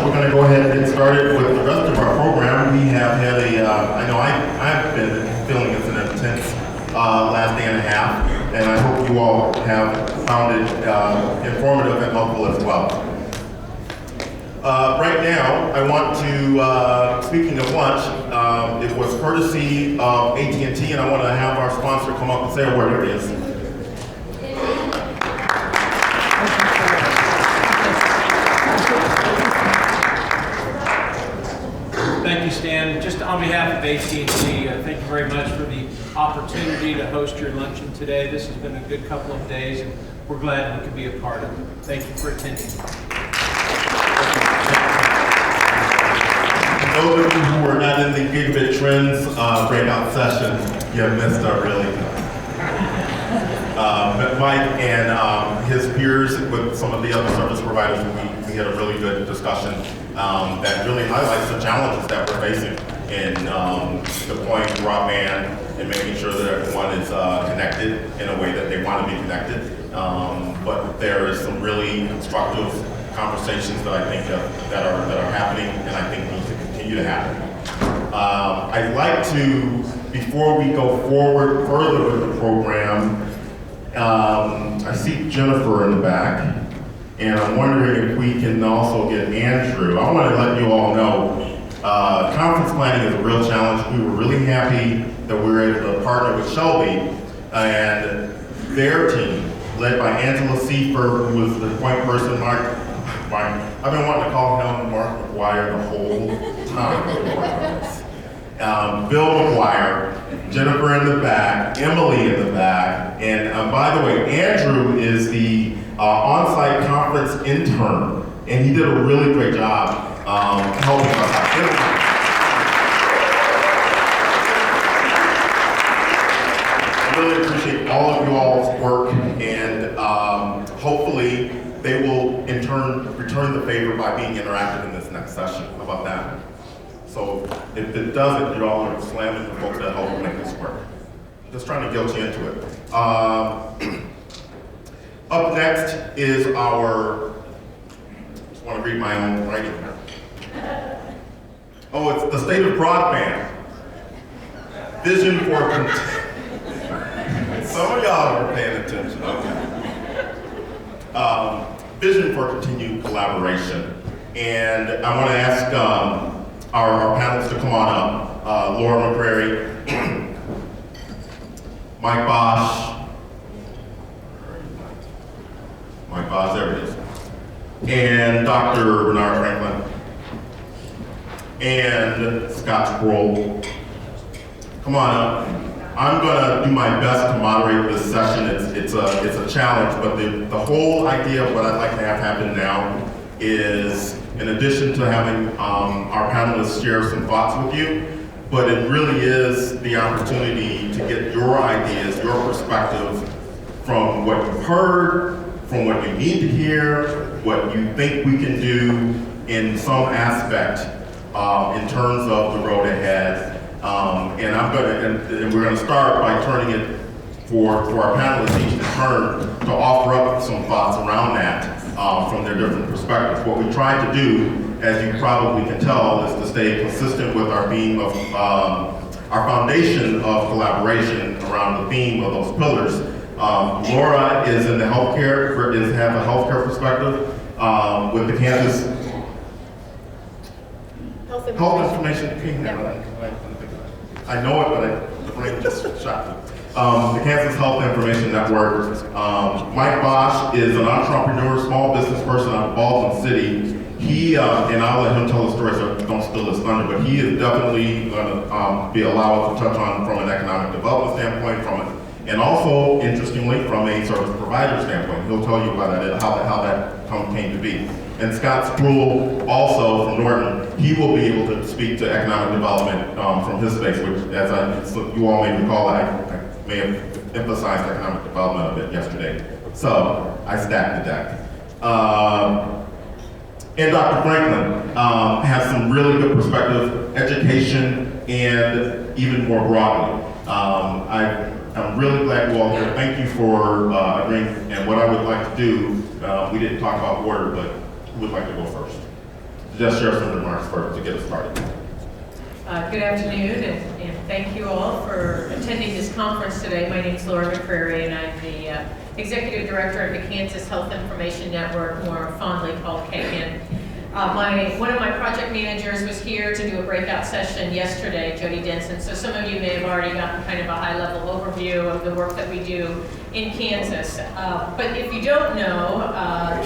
we're going to go ahead and get started with the rest of our program. We have had I know I've been feeling it's an intense last day and a half, and I hope you all have found it informative and helpful as well. Right now, I want to, speaking of lunch, it was courtesy of AT&T, and I want to have our sponsor come up and say a word. Here it is. Thank you, Stan. Just on behalf of AT&T, thank you very much for the opportunity to host your luncheon today. This has been a good couple of days, and we're glad we could be a part of it. Thank you for attending. Those of you who are not in the Gigabit Trends breakout session, you missed out really. Mike and his peers with some of the other service providers, we had a really good discussion that really highlights the challenges that we're facing in deploying broadband and making sure that everyone is connected in a way that they want to be connected. But there is some really constructive conversations that I think that are happening, and I think need to continue to happen. I'd like to, before we go forward further with the program, I see Jennifer in the back, and I'm wondering if we can also get Andrew. I want to let you all know, conference planning is a real challenge. We were really happy that we were able to partner with Shelby and their team, led by Angela Seifer, who was the point person. I've been wanting to call him Mark McGuire the whole time. Bill McGuire, Jennifer in the back, Emily in the back, and by the way, Andrew is the on-site conference intern, and he did a really great job helping us out. I really appreciate all of you all's work, and hopefully they will in turn return the favor by being interactive in this next session. How about that? So if it doesn't, you all are slamming the folks that help make this work. I'm just trying to guilt you into it. Up next is our, I just want to read my own writing here. Oh, it's the state of broadband. Vision for, some of y'all are paying attention, okay. Vision for continued collaboration. And I want to ask our panelists to come on up. Laura McCrary, Mike Bosch, there it is, and Dr. Bernard Franklin, and Scott Sproul. Come on up. I'm going to do my best to moderate this session. It's a challenge, but the whole idea of what I'd like to have happen now is, in addition to having our panelists share some thoughts with you, but it really is the opportunity to get your ideas, your perspective from what you've heard, from what you need to hear, what you think we can do in some aspect in terms of the road ahead. And we're going to start by turning it for our panelists each to turn to offer up some thoughts around that from their different perspectives. What we tried to do, as you probably can tell, is to stay consistent with our theme of our foundation of collaboration around the theme of those pillars. Laura is in the healthcare, have a healthcare perspective with the Kansas Health Information Network. I know it, but the brain just shot me. The Kansas Health Information Network. Mike Bosch is an entrepreneur, small business person out of Baldwin City. He, and I'll let him tell the story so don't steal his thunder, but he is definitely going to be allowed to touch on from an economic development standpoint, and also, interestingly, from a service provider standpoint. He'll tell you about that, how that came to be. And Scott Sproul, also from Norton, he will be able to speak to economic development from his space, which, as you all may recall, I may have emphasized economic development a bit yesterday. So I stacked the deck. And Dr. Franklin has some really good perspective, education, and even more broadly. I'm really glad you all here. Thank you for agreeing. And what I would like to do, we didn't talk about order, but who would like to go first? just share some remarks to get us started. Good afternoon, and thank you all for attending this conference today. My name is Laura McCrary, and I'm the Executive Director of the Kansas Health Information Network, more fondly called KHIN. One of my project managers was here to do a breakout session yesterday, Jody Denson, so some of you may have already gotten kind of a high-level overview of the work that we do in Kansas. But if you don't know,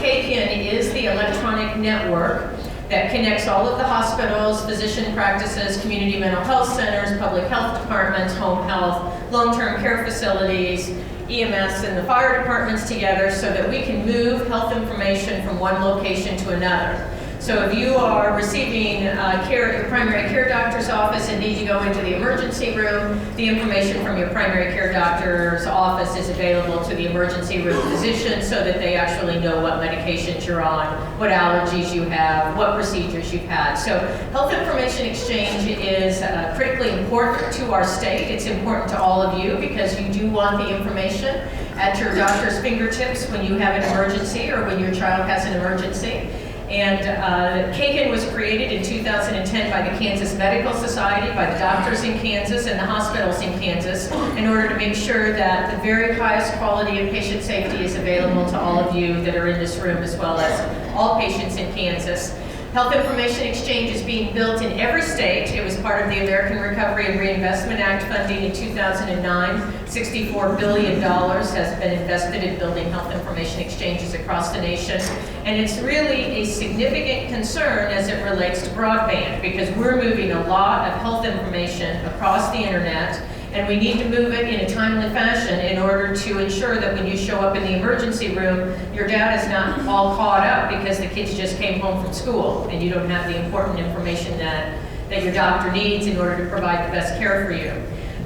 KHIN is the electronic network that connects all of the hospitals, physician practices, community mental health centers, public health departments, home health, long-term care facilities, EMS, and the fire departments together so that we can move health information from one location to another. So if you are receiving care at your primary care doctor's office and need to go into the emergency room, the information from your primary care doctor's office is available to the emergency room physician so that they actually know what medications you're on, what allergies you have, what procedures you've had. So health information exchange is critically important to our state. It's important to all of you because you do want the information at your doctor's fingertips when you have an emergency or when your child has an emergency. And KHIN was created in 2010 by the Kansas Medical Society, by the doctors in Kansas and the hospitals in Kansas, in order to make sure that the very highest quality of patient safety is available to all of you that are in this room, as well as all patients in Kansas. Health Information Exchange is being built in every state. It was part of the American Recovery and Reinvestment Act funding in 2009. $64 billion has been invested in building health information exchanges across the nation. And it's really a significant concern as it relates to broadband because we're moving a lot of health information across the internet, and we need to move it in a timely fashion in order to ensure that when you show up in the emergency room, your data is not all caught up because the kids just came home from school and you don't have the important information that your doctor needs in order to provide the best care for you.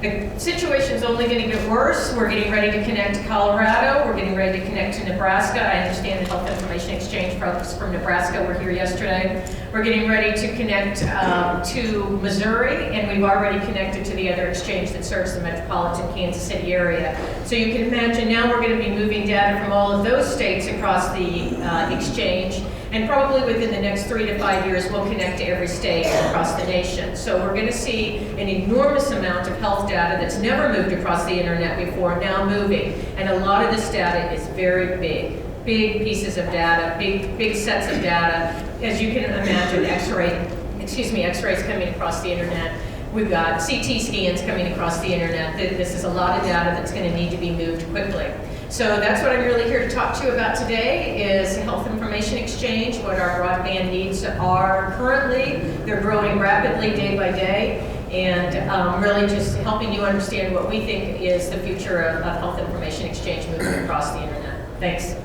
The situation's only going to get worse. We're getting ready to connect to Colorado. We're getting ready to connect to Nebraska. I understand the Health Information Exchange folks from Nebraska were here yesterday. We're getting ready to connect to Missouri, and we've already connected to the other exchange that serves the metropolitan Kansas City area. So you can imagine now we're going to be moving data from all of those states across the exchange. And probably within the next 3 to 5 years, we'll connect to every state across the nation. So we're going to see an enormous amount of health data that's never moved across the internet before now moving. And a lot of this data is very big pieces of data, big sets of data. As you can imagine, X-rays coming across the internet. We've got CT scans coming across the internet. This is a lot of data that's going to need to be moved quickly. So that's what I'm really here to talk to you about today is health information exchange, what our broadband needs are currently. They're growing rapidly day by day, and really just helping you understand what we think is the future of health information exchange moving across the internet. Thanks.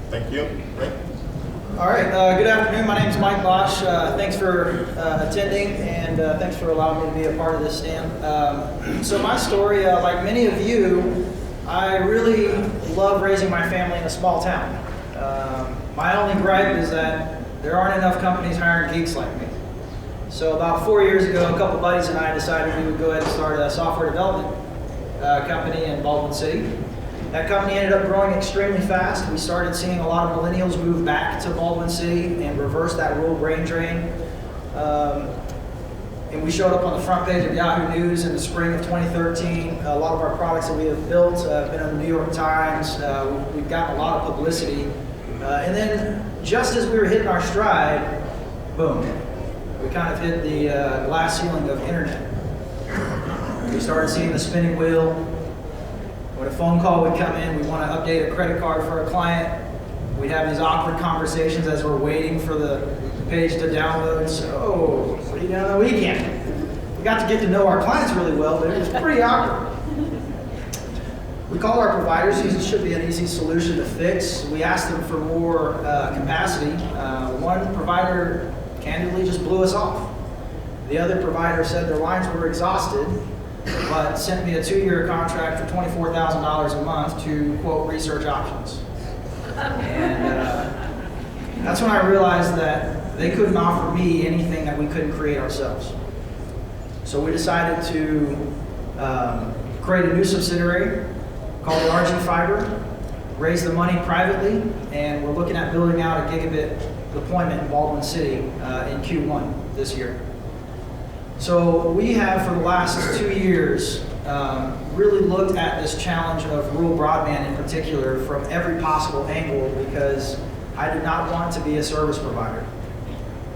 Thank you. Rick? All right, good afternoon. My name is Mike Bosch. Thanks for attending, and thanks for allowing me to be a part of this stand. So my story, like many of you, I really love raising my family in a small town. My only gripe is that there aren't enough companies hiring geeks like me. So about 4 years ago, a couple buddies and I decided we would go ahead and start a software development company in Baldwin City. That company ended up growing extremely fast. We started seeing a lot of millennials move back to Baldwin City and reverse that rural brain drain. And we showed up on the front page of Yahoo News in the spring of 2013. A lot of our products that we have built have been on the New York Times. We've gotten a lot of publicity. And then just as we were hitting our stride, boom, we kind of hit the glass ceiling of internet. We started seeing the spinning wheel. When a phone call would come in, we want to update a credit card for a client. We'd have these awkward conversations as we're waiting for the page to download. So, what are you doing on the weekend? We got to get to know our clients really well, but it was pretty awkward. We called our providers. This should be an easy solution to fix. We asked them for more capacity. One provider candidly just blew us off. The other provider said their lines were exhausted, but sent me a 2-year contract for $24,000 a month to, quote, research options. And that's when I realized that they couldn't offer me anything that we couldn't create ourselves. So we decided to create a new subsidiary called RG Fiber. raised the money privately, and we're looking at building out a gigabit deployment in Baldwin City in Q1 this year. So we have, for the last 2 years, really looked at this challenge of rural broadband in particular from every possible angle, because I did not want to be a service provider.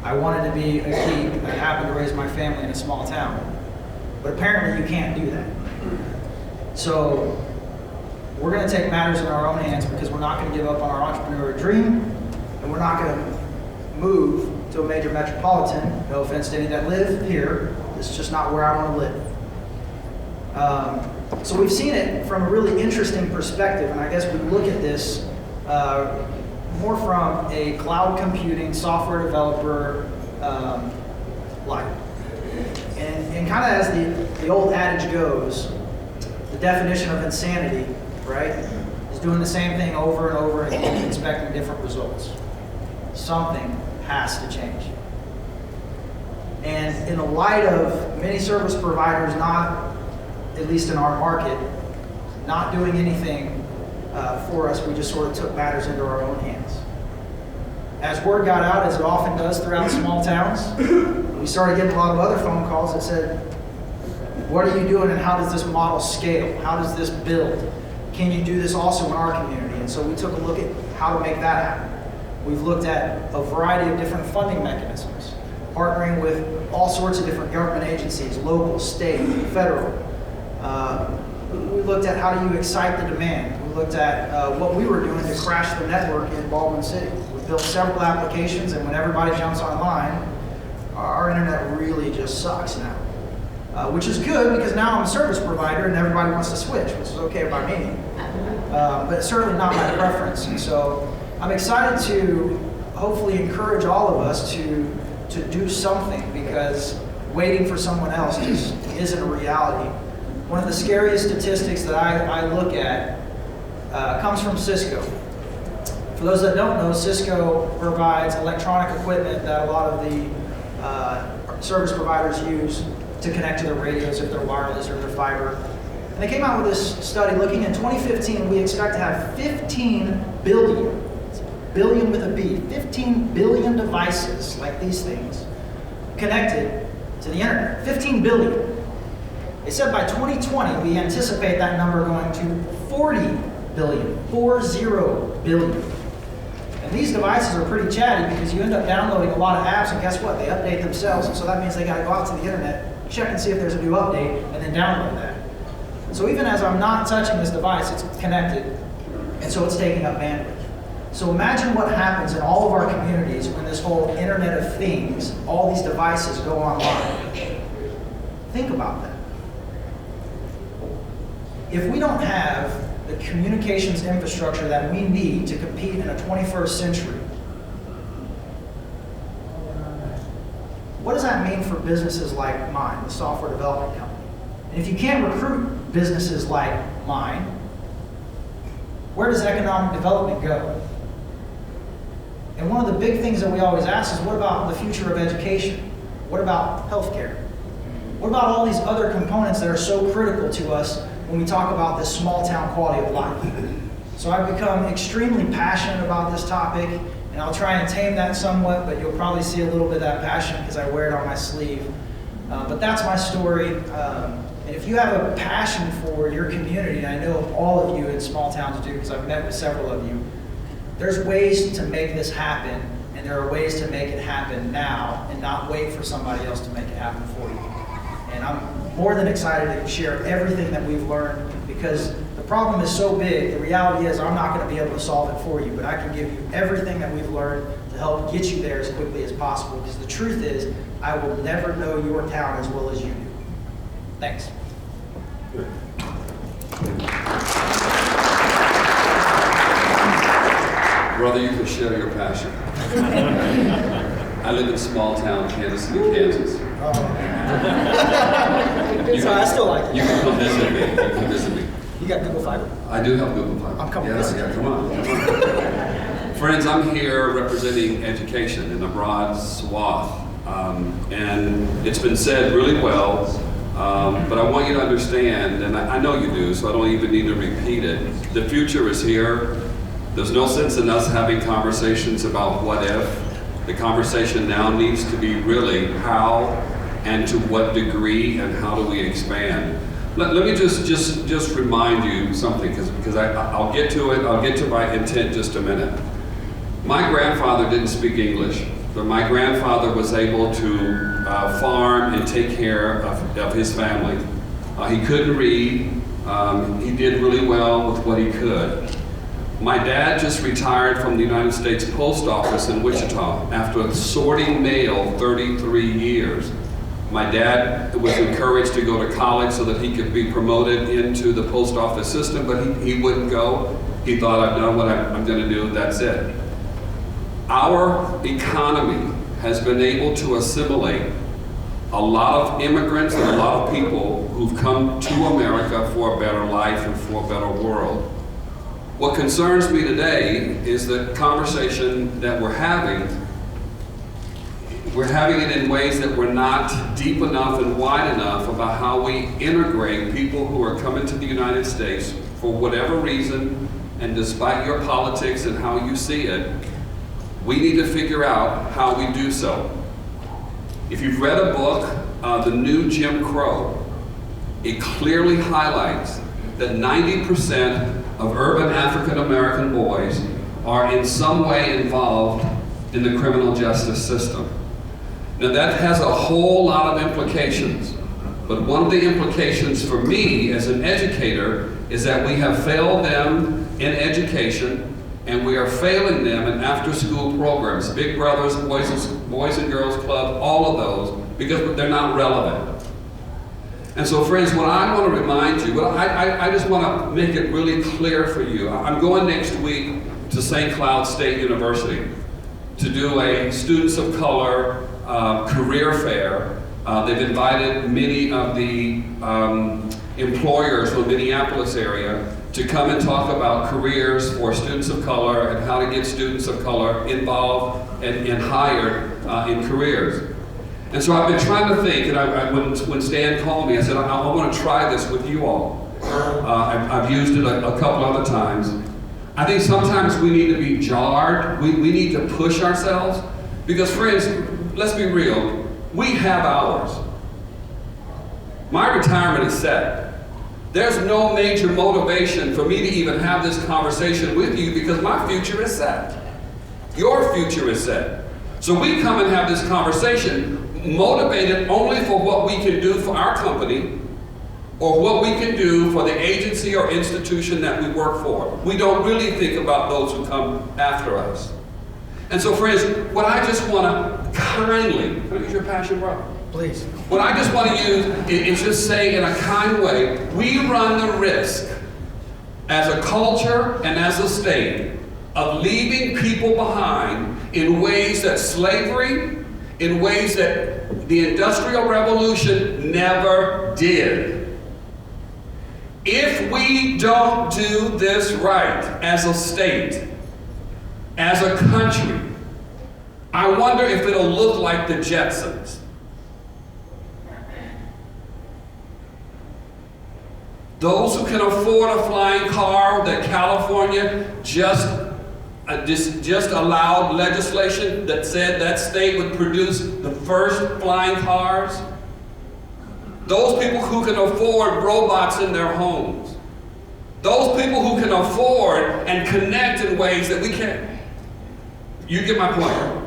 I wanted to be a geek that happened to raise my family in a small town. But apparently you can't do that. So we're going to take matters in our own hands, because we're not going to give up on our entrepreneurial dream, and we're not going to move to a major metropolitan. No offense to any that live here. It's just not where I want to live. So we've seen it from a really interesting perspective, and I guess we look at this more from a cloud computing software developer life. And kind of as the old adage goes, the definition of insanity, right, is doing the same thing over and over and expecting different results. Something has to change. And in the light of many service providers not, at least in our market, not doing anything for us, we just sort of took matters into our own hands. As word got out, as it often does throughout small towns, we started getting a lot of other phone calls that said, what are you doing and how does this model scale? How does this build? Can you do this also in our community? And so we took a look at how to make that happen. We've looked at a variety of different funding mechanisms, partnering with all sorts of different government agencies, local, state, federal. We looked at how do you excite the demand. We looked at what we were doing to crash the network in Baldwin City. We built several applications, and when everybody jumps online, our internet really just sucks now. Which is good, because now I'm a service provider and everybody wants to switch, which is okay by me. But it's certainly not my preference. And so I'm excited to hopefully encourage all of us to do something, because waiting for someone else just isn't a reality. One of the scariest statistics that I look at comes from Cisco. For those that don't know, Cisco provides electronic equipment that a lot of the service providers use to connect to their radios if they're wireless or they're fiber. And they came out with this study looking in 2015, we expect to have 15 billion, billion with a B, 15 billion devices like these things connected to the internet. 15 billion. They said by 2020, we anticipate that number going to 40 billion, 40 billion. And these devices are pretty chatty, because you end up downloading a lot of apps, and guess what? They update themselves, and so that means they got to go out to the internet, check and see if there's a new update, and then download that. So even as I'm not touching this device, it's connected, and so it's taking up bandwidth. So imagine what happens in all of our communities when this whole Internet of Things, all these devices go online. Think about that. If we don't have the communications infrastructure that we need to compete in a 21st century, what does that mean for businesses like mine, the software development company? And if you can't recruit businesses like mine, where does economic development go? And one of the big things that we always ask is, what about the future of education? What about healthcare? What about all these other components that are so critical to us when we talk about this small town quality of life? So I've become extremely passionate about this topic, and I'll try and tame that somewhat, but you'll probably see a little bit of that passion because I wear it on my sleeve. But that's my story. And if you have a passion for your community, and I know all of you in small towns do because I've met with several of you, there's ways to make this happen, and there are ways to make it happen now and not wait for somebody else to make it happen for you. And I'm more than excited to share everything that we've learned, because the problem is so big. The reality is I'm not going to be able to solve it for you, but I can give you everything that we've learned to help get you there as quickly as possible, because the truth is I will never know your town as well as you do. Thanks. Brother, you can share your passion. I live in small town Kansas City, Kansas. So I still like it. You can come visit me. You can come visit me. You got Google Fiber? I do have Google Fiber. I'm coming. Yeah, come on. Friends, I'm here representing education in a broad swath. And it's been said really well, but I want you to understand, and I know you do, so I don't even need to repeat it. The future is here. There's no sense in us having conversations about what if. The conversation now needs to be really how and to what degree and how do we expand. Let me just remind you something, because I'll get to it. I'll get to my intent in just a minute. My grandfather didn't speak English, but my grandfather was able to farm and take care of his family. He couldn't read. He did really well with what he could. My dad just retired from the United States Post Office in Wichita after sorting mail 33 years. My dad was encouraged to go to college so that he could be promoted into the post office system, but he wouldn't go. He thought, I've done what I'm going to do, that's it. Our economy has been able to assimilate a lot of immigrants and a lot of people who've come to America for a better life and for a better world. What concerns me today is the conversation that we're having it in ways that we're not deep enough and wide enough about how we integrate people who are coming to the United States for whatever reason, and despite your politics and how you see it, we need to figure out how we do so. If you've read a book, The New Jim Crow, it clearly highlights that 90% of urban African American boys are in some way involved in the criminal justice system. Now that has a whole lot of implications, but one of the implications for me as an educator is that we have failed them in education, and we are failing them in after-school programs, Big Brothers, Boys and Girls Club, all of those, because they're not relevant. And so friends, what I want to remind you, I just want to make it really clear for you. I'm going next week to St. Cloud State University to do a Students of Color career fair. They've invited many of the employers from the Minneapolis area to come and talk about careers for students of color and how to get students of color involved and hired in careers. And so I've been trying to think, and when Stan called me, I said, I want to try this with you all. I've used it a couple other times. I think sometimes we need to be jarred. We need to push ourselves. Because friends, let's be real, we have ours. My retirement is set. There's no major motivation for me to even have this conversation with you because my future is set. Your future is set. So we come and have this conversation motivated only for what we can do for our company or what we can do for the agency or institution that we work for. We don't really think about those who come after us. And so friends, what I just want to kindly, can I use your passion, bro? Please. What I just want to use is just say in a kind way, we run the risk as a culture and as a state of leaving people behind in ways that slavery, in ways that the Industrial Revolution never did. If we don't do this right as a state, as a country, I wonder if it'll look like the Jetsons. Those who can afford a flying car that California just allowed legislation that said that state would produce the first flying cars. Those people who can afford robots in their homes. Those people who can afford and connect in ways that we can't. You get my point.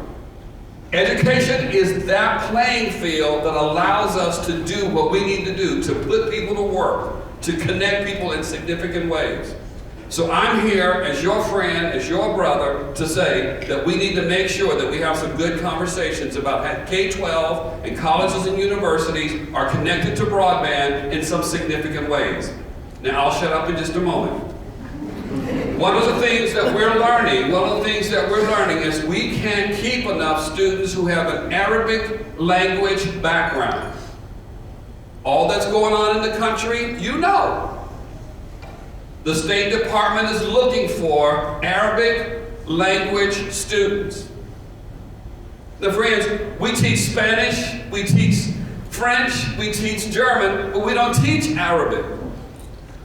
Education is that playing field that allows us to do what we need to do, to put people to work, to connect people in significant ways. So I'm here as your friend, as your brother, to say that we need to make sure that we have some good conversations about how K-12 and colleges and universities are connected to broadband in some significant ways. Now I'll shut up in just a moment. One of the things that we're learning is we can't keep enough students who have an Arabic language background. All that's going on in the country, you know. The State Department is looking for Arabic language students. Now friends, we teach Spanish, we teach French, we teach German, but we don't teach Arabic.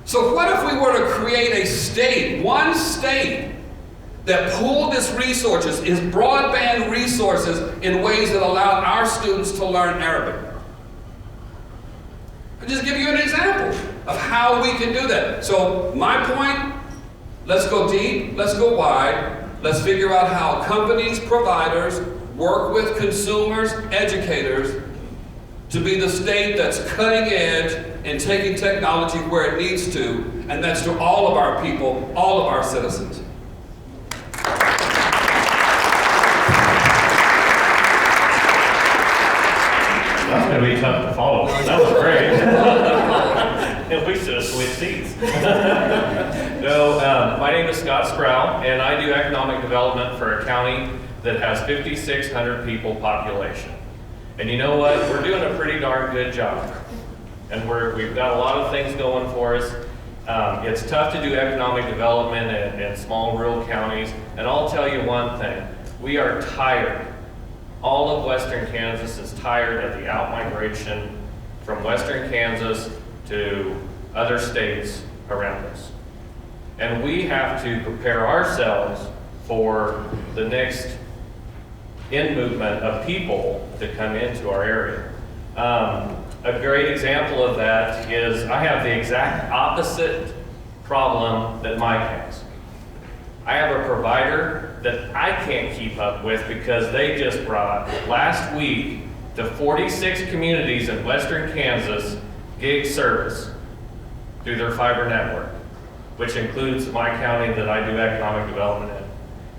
So what if we were to create a state, one state, that pooled its resources, its broadband resources, in ways that allowed our students to learn Arabic. I'll just give you an example of how we can do that. So my point, let's go deep, let's go wide, let's figure out how companies, providers, work with consumers, educators, to be the state that's cutting edge and taking technology where it needs to, and that's to all of our people, all of our citizens. That's going to be tough to follow. That was great. We should have switched seats. No, my name is Scott Sproul, and I do economic development for a county that has 5,600 people population. And you know what? We're doing a pretty darn good job. And we've got a lot of things going for us. It's tough to do economic development in small rural counties. And I'll tell you one thing. We are tired. All of Western Kansas is tired of the out-migration from Western Kansas to other states around us. And we have to prepare ourselves for the next in-movement of people to come into our area. A great example of that is I have the exact opposite problem that Mike has. I have a provider that I can't keep up with because they just brought, last week, to 46 communities in Western Kansas gig service through their fiber network, which includes my county that I do economic development in.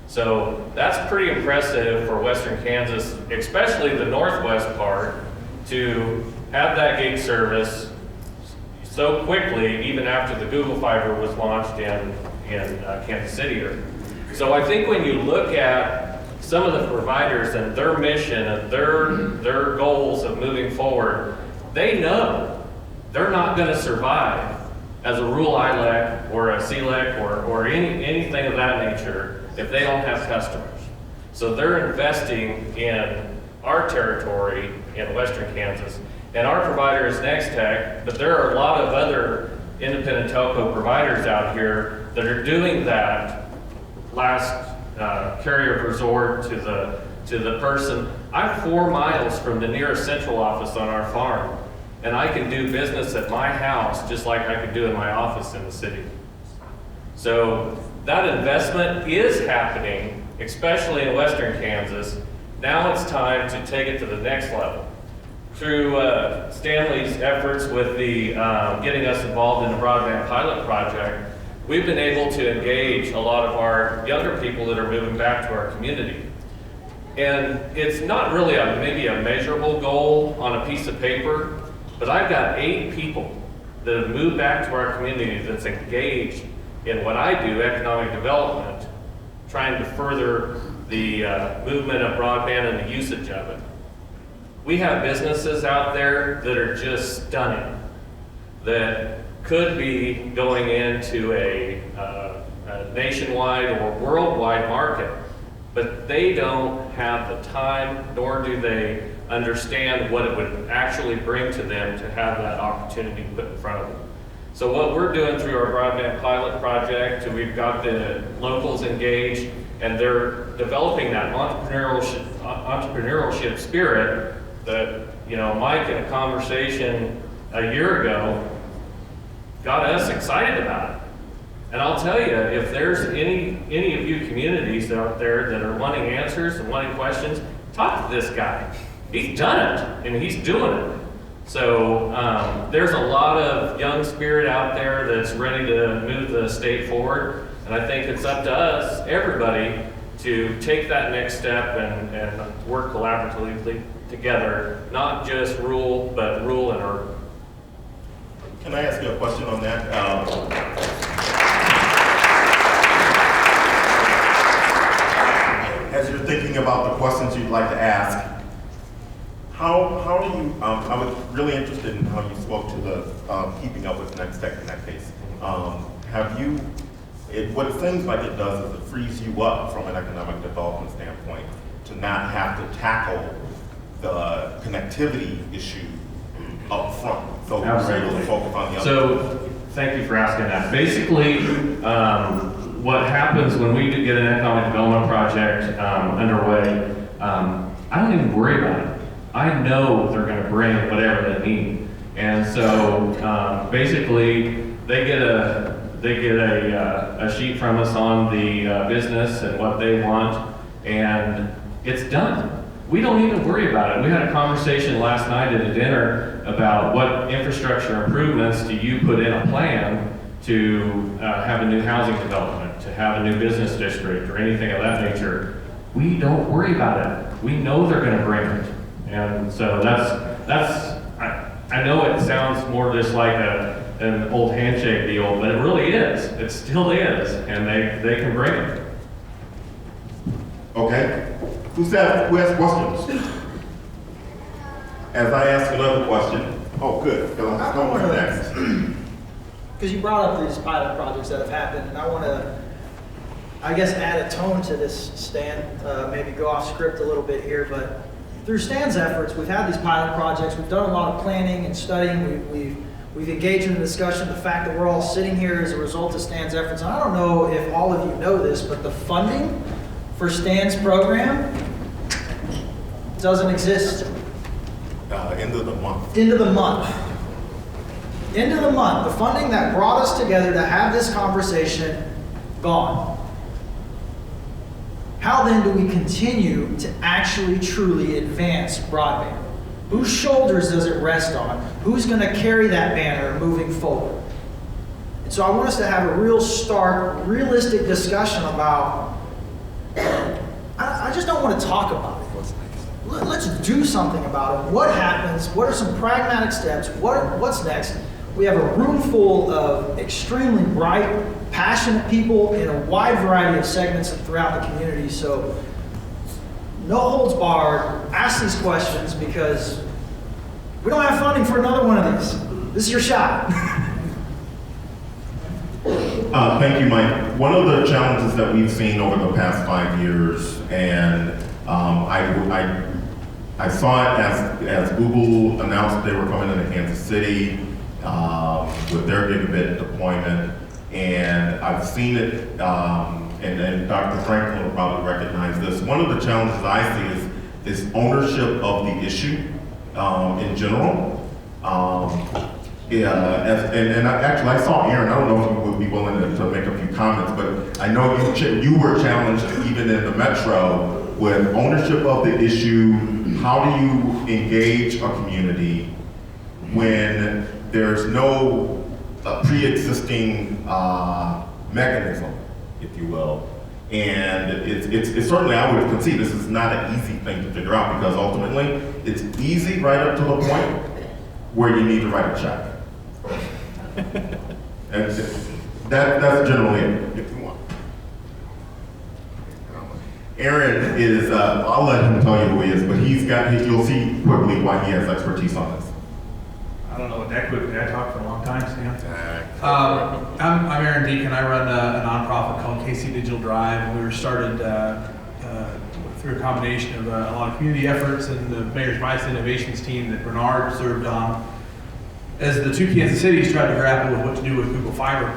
So that's pretty impressive for Western Kansas, especially the northwest part, to have that gig service so quickly, even after the Google Fiber was launched in Kansas City. So I think when you look at some of the providers and their mission and their goals of moving forward, they know they're not going to survive as a rural ILEC or a CLEC or anything of that nature if they don't have customers. So they're investing in our territory in Western Kansas. And our provider is Nextech, but there are a lot of other independent telco providers out here that are doing that last carrier of resort to the person. I'm 4 miles from the nearest central office on our farm, and I can do business at my house just like I could do in my office in the city. So that investment is happening, especially in Western Kansas. Now it's time to take it to the next level. Through Stanley's efforts with the getting us involved in the Broadband pilot project, we've been able to engage a lot of our younger people that are moving back to our community. And it's not really maybe a measurable goal on a piece of paper, but I've got 8 people that have moved back to our community that's engaged in what I do, economic development, trying to further the movement of broadband and the usage of it. We have businesses out there that are just stunning, that could be going into a nationwide or worldwide market, but they don't have the time, nor do they understand what it would actually bring to them to have that opportunity put in front of them. So what we're doing through our Broadband pilot project, we've got the locals engaged, and they're developing that entrepreneurship spirit that, you know, Mike in a conversation a year ago got us excited about it. And I'll tell you, if there's any of you communities out there that are wanting answers and wanting questions, talk to this guy. He's done it, and he's doing it. So there's a lot of young spirit out there that's ready to move the state forward. And I think it's up to us, everybody, to take that next step and work collaboratively together, not just rule, but rule and urban. Can I ask you a question on that? As you're thinking about the questions you'd like to ask, how do you, I was really interested in how you spoke to the keeping up with Nextech in that case. What it seems like it does is it frees you up from an economic development standpoint to not have to tackle the connectivity issue up front. So we're able to focus on the other. So thank you for asking that. Basically, what happens when we do get an economic development project underway, I don't even worry about it. I know they're going to bring whatever they need. And so basically, they get a sheet from us on the business and what they want, and it's done. We don't even worry about it. We had a conversation last night at a dinner about what infrastructure improvements do you put in a plan to have a new housing development, to have a new business district, or anything of that nature. We don't worry about it. We know they're going to bring it. And so I know it sounds more just like an old handshake deal, but it really is. It still is, and they can bring it. Okay. Who has questions? As I ask another question. Oh, good. Come on next. Because you brought up these pilot projects that have happened, and I want to, I guess, add a tone to this, Stan. Maybe go off script a little bit here, but through Stan's efforts, we've had these pilot projects. We've done a lot of planning and studying. We've engaged in the discussion. The fact that we're all sitting here as a result of Stan's efforts. And I don't know if all of you know this, but the funding for Stan's program doesn't exist. End of the month. End of the month. End of the month. The funding that brought us together to have this conversation, gone. How then do we continue to actually truly advance broadband? Whose shoulders does it rest on? Who's going to carry that banner moving forward? And so I want us to have a real stark, realistic discussion about, I just don't want to talk about it. Let's do something about it. What happens? What are some pragmatic steps? What's next? We have a room full of extremely bright, passionate people in a wide variety of segments throughout the community. So no holds barred. Ask these questions because we don't have funding for another one of these. This is your shot. Thank you, Mike. One of the challenges that we've seen over the past 5 years, and I saw it as Google announced they were coming into Kansas City with their gigabit deployment, and I've seen it, and Dr. Franklin will probably recognize this. One of the challenges I see is ownership of the issue in general. Actually, I saw Aaron. I don't know if you would be willing to make a few comments, but I know you were challenged even in the metro with ownership of the issue. How do you engage a community when there's no pre-existing mechanism, if you will? And it's certainly, I would concede, this is not an easy thing to figure out because ultimately it's easy right up to the point where you need to write a check. And that's generally it, if you want. Aaron is, I'll let him tell you who he is, but you'll see quickly why he has expertise on this. I don't know what that quick, I talked for a long time, Stan. I'm Aaron Deacon. I run a nonprofit called KC Digital Drive. We were started through a combination of a lot of community efforts and the Mayor's Vice Innovations team that Bernard served on. As the two Kansas cities tried to grapple with what to do with Google Fiber,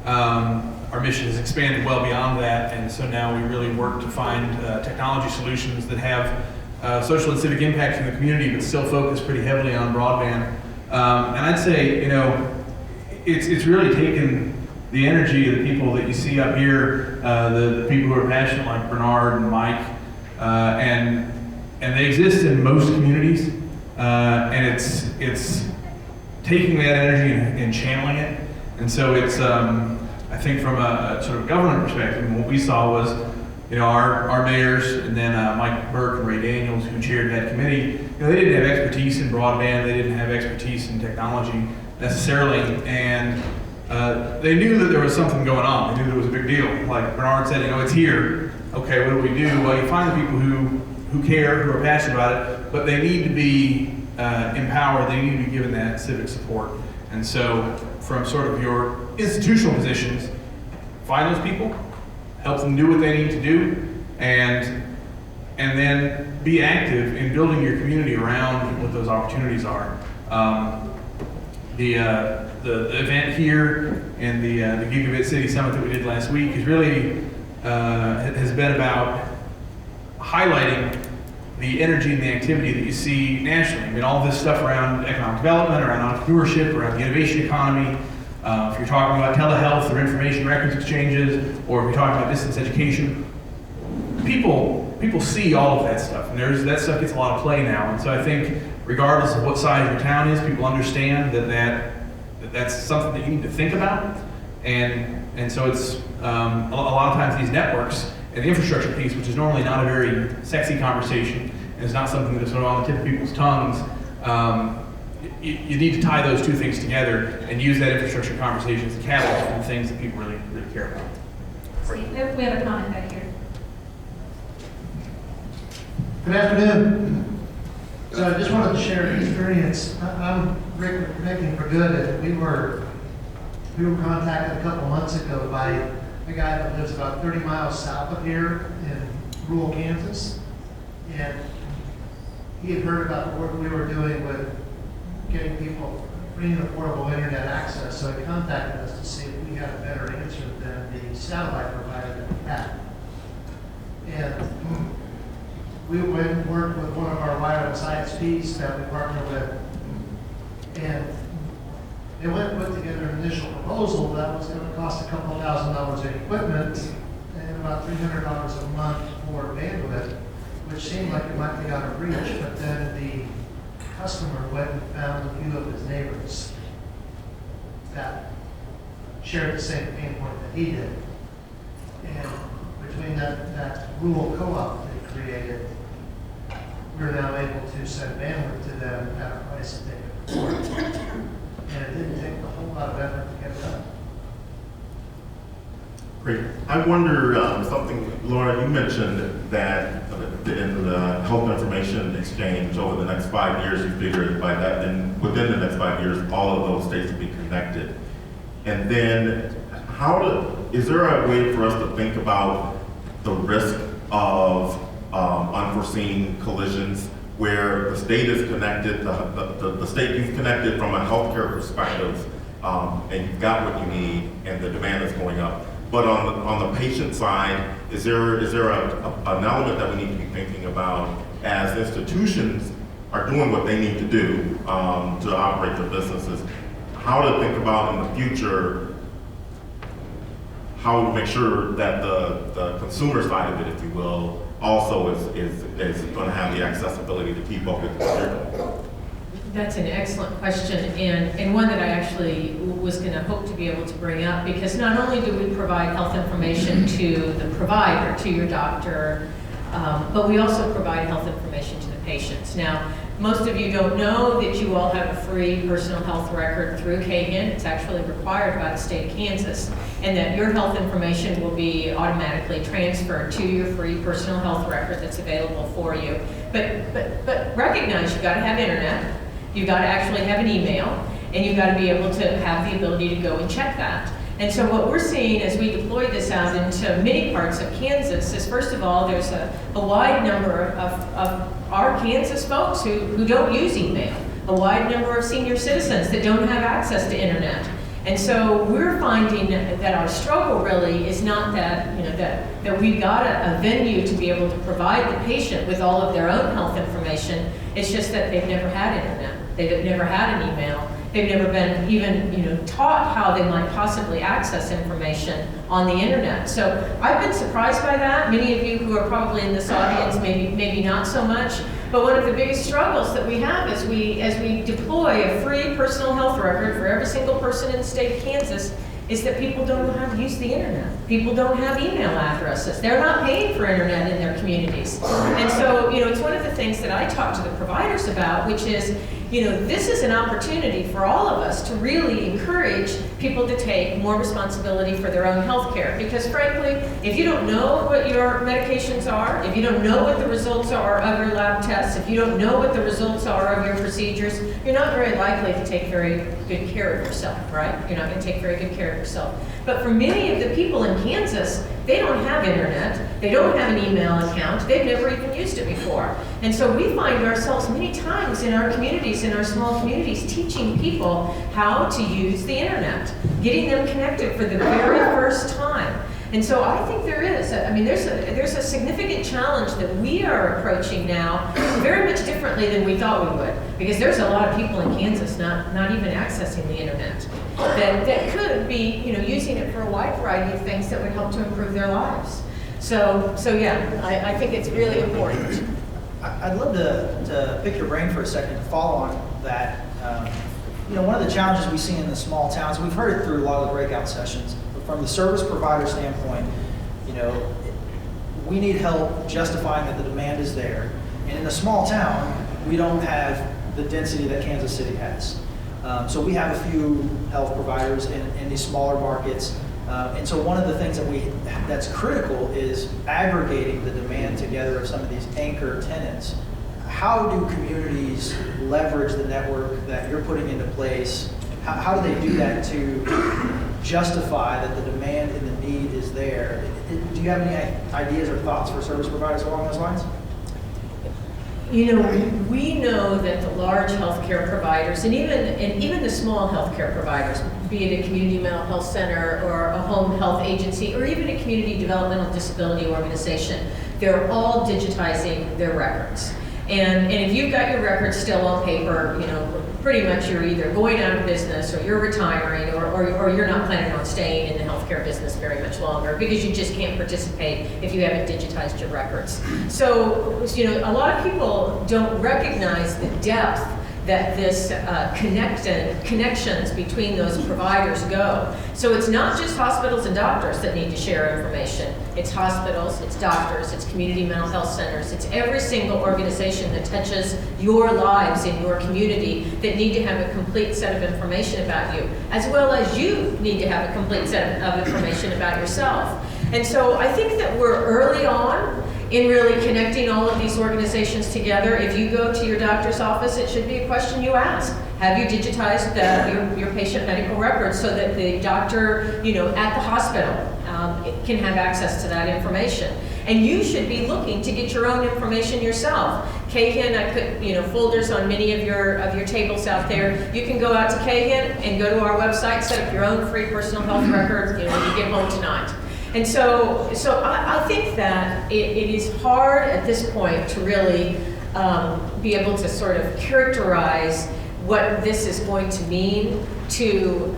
our mission has expanded well beyond that, and so now we really work to find technology solutions that have social and civic impact in the community, but still focus pretty heavily on broadband. And I'd say, you know, it's really taken the energy of the people that you see up here, the people who are passionate like Bernard and Mike, and they exist in most communities, and it's taking that energy and channeling it. And so it's, I think from a sort of government perspective, what we saw was, you know, our mayors and then Mike Burke and Ray Daniels, who chaired that committee, you know, they didn't have expertise in broadband, they didn't have expertise in technology necessarily, and they knew that there was something going on. They knew there was a big deal. Like Bernard said, you know, it's here. Okay, what do we do? Well, you find the people who care, who are passionate about it, but they need to be empowered, they need to be given that civic support. And so from sort of your institutional positions, find those people, help them do what they need to do, and then be active in building your community around what those opportunities are. the event here and the Gigabit City Summit that we did last week is really has been about highlighting the energy and the activity that you see nationally. I mean, all this stuff around economic development, around entrepreneurship, around the innovation economy. If you're talking about telehealth or information records exchanges, or if you're talking about distance education, people see all of that stuff, and that stuff gets a lot of play now. And so I think, regardless of what size your town is, people understand that's something that you need to think about. And so it's a lot of times these networks and the infrastructure piece, which is normally not a very sexy conversation, and is not something that is sort of on the tip of people's tongues. You need to tie those two things together and use that infrastructure conversation as a catalyst for the things that people really, really care about. We have a comment back here. Good afternoon. So I just wanted to share an experience. I'm Rick with Connecting for Good, and we were contacted a couple months ago by a guy that lives about 30 miles south of here in rural Kansas. And he had heard about the work we were doing with getting people bringing affordable internet access, so he contacted us to see if we had a better answer than the satellite provider that we had. And we went and worked with one of our wireless ISPs that we partner with, and they went and put together an initial proposal that was going to cost a couple $1,000s in equipment and about $300 a month for bandwidth, which seemed like it might be out of reach, but then the customer went and found a few of his neighbors that shared the same pain point that he did. And between that rural co-op that they created, we're now able to send bandwidth to them at a price that they could afford. And it didn't take a whole lot of effort to get it done. Great. I wonder something, Laura, you mentioned that in the health information exchange over the next 5 years, you figured by that, and within the next 5 years, all of those states will be connected. And then is there a way for us to think about the risk of unforeseen collisions where the state is connected, the state you've connected from a healthcare perspective, and you've got what you need, and the demand is going up. But on the patient side, is there an element that we need to be thinking about as institutions are doing what they need to do to operate their businesses? How to think about in the future how to make sure that the consumer side of it, if you will, also is going to have the accessibility to keep up with the computer? That's an excellent question, and one that I actually was going to hope to be able to bring up, because not only do we provide health information to the provider, to your doctor, but we also provide health information to the patients. Now, most of you don't know that you all have a free personal health record through KHIN. It's actually required by the state of Kansas, and that your health information will be automatically transferred to your free personal health record that's available for you. But recognize you've got to have internet, you've got to actually have an email, and you've got to be able to have the ability to go and check that. And so what we're seeing as we deploy this out into many parts of Kansas is, first of all, there's a wide number of our Kansas folks who don't use email, a wide number of senior citizens that don't have access to internet. And so we're finding that our struggle really is not that, that we've got a venue to be able to provide the patient with all of their own health information. It's just that they've never had internet. They've never had an email. They've never been even taught how they might possibly access information on the internet. So I've been surprised by that. Many of you who are probably in this audience, maybe not so much. But one of the biggest struggles that we have as we deploy a free personal health record for every single person in the state of Kansas is that people don't know how to use the internet. People don't have email addresses. They're not paying for internet in their communities. And so, it's one of the things that I talk to the providers about, which is, this is an opportunity for all of us to really encourage people to take more responsibility for their own health care. Because frankly, if you don't know what your medications are, if you don't know what the results are of your lab tests, if you don't know what the results are of your procedures, you're not very likely to take very good care of yourself, right? You're not going to take very good care of yourself. But for many of the people in Kansas, They don't have internet. They don't have an email account. They've never even used it before. And so we find ourselves many times in our communities, in our small communities, teaching people how to use the internet, getting them connected for the very first time. And so I think there's a significant challenge that we are approaching now very much differently than we thought we would, because there's a lot of people in Kansas not even accessing the internet that could be, using it for a wide variety of things that would help to improve their lives. So yeah, I think it's really important. I'd love to pick your brain for a second to follow on that. One of the challenges we see in the small towns, we've heard it through a lot of the breakout sessions, but from the service provider standpoint, we need help justifying that the demand is there. And in a small town, we don't have the density that Kansas City has. So we have a few health providers in these smaller markets. And so one of the things that's critical is aggregating the demand together of some of these anchor tenants. How do communities leverage the network that you're putting into place? How do they do that to justify that the demand and the need is there? Do you have any ideas or thoughts for service providers along those lines? We know that the large healthcare providers and even the small healthcare providers, be it a community mental health center or a home health agency or even a community developmental disability organization, they're all digitizing their records. And if you've got your records still on paper, pretty much you're either going out of business or you're retiring or you're not planning on staying in the healthcare business very much longer, because you just can't participate if you haven't digitized your records. So, a lot of people don't recognize the depth that this connections between those providers go. So it's not just hospitals and doctors that need to share information. It's hospitals, it's doctors, it's community mental health centers, it's every single organization that touches your lives in your community that need to have a complete set of information about you, as well as you need to have a complete set of information about yourself. And so I think that we're early on in really connecting all of these organizations together. If you go to your doctor's office, it should be a question you ask. Have you digitized your patient medical records so that the doctor, at the hospital can have access to that information? And you should be looking to get your own information yourself. Cahan, I put folders on many of your tables out there. You can go out to Cahan and go to our website, set up your own free personal health record. You get home tonight. And so I think that it is hard at this point to really be able to sort of characterize what this is going to mean to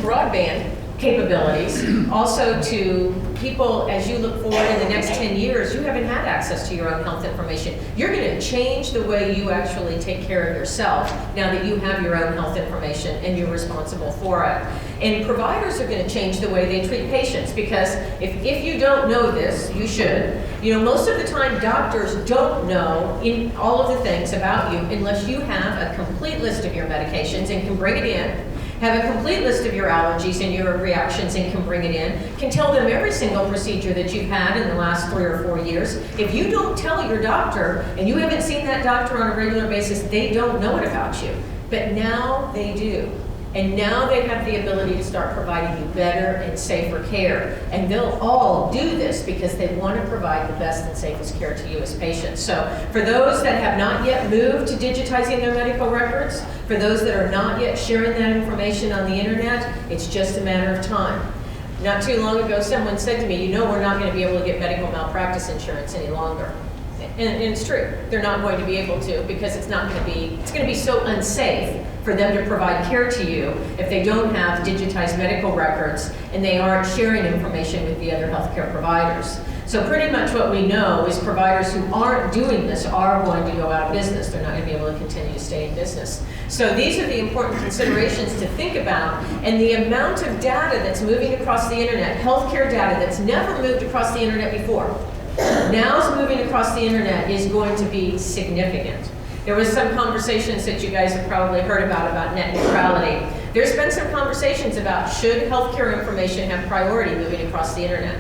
broadband capabilities, also to people as you look forward in the next 10 years, you haven't had access to your own health information. You're going to change the way you actually take care of yourself now that you have your own health information and you're responsible for it. And providers are going to change the way they treat patients, because if you don't know this, you should. Most of the time doctors don't know in all of the things about you unless you have a complete list of your medications and can bring it in, have a complete list of your allergies and your reactions and can bring it in, can tell them every single procedure that you've had in the last 3 or 4 years. If you don't tell your doctor and you haven't seen that doctor on a regular basis, they don't know it about you. But now they do. And now they have the ability to start providing you better and safer care. And they'll all do this because they want to provide the best and safest care to you as patients. So for those that have not yet moved to digitizing their medical records, for those that are not yet sharing that information on the internet, it's just a matter of time. Not too long ago, someone said to me, we're not going to be able to get medical malpractice insurance any longer. And it's true. They're not going to be able to, because it's going to be so unsafe for them to provide care to you if they don't have digitized medical records and they aren't sharing information with the other healthcare providers. So pretty much what we know is providers who aren't doing this are going to go out of business. They're not going to be able to continue to stay in business. So these are the important considerations to think about, and the amount of data that's moving across the internet, healthcare data that's never moved across the internet before, now is moving across the internet, is going to be significant. There was some conversations that you guys have probably heard about net neutrality. There's been some conversations about should healthcare information have priority moving across the internet.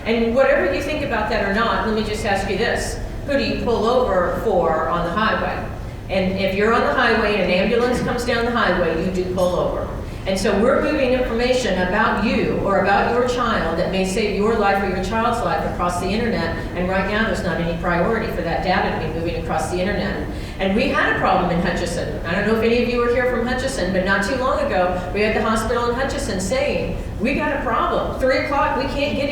And whatever you think about that or not, let me just ask you this. Who do you pull over for on the highway? And if you're on the highway and an ambulance comes down the highway, you do pull over. And so we're moving information about you or about your child that may save your life or your child's life across the internet. And right now, there's not any priority for that data to be moving across the internet. And we had a problem in Hutchinson. I don't know if any of you were here from Hutchinson, but not too long ago, we had the hospital in Hutchinson saying, we got a problem. 3 o'clock, we can't get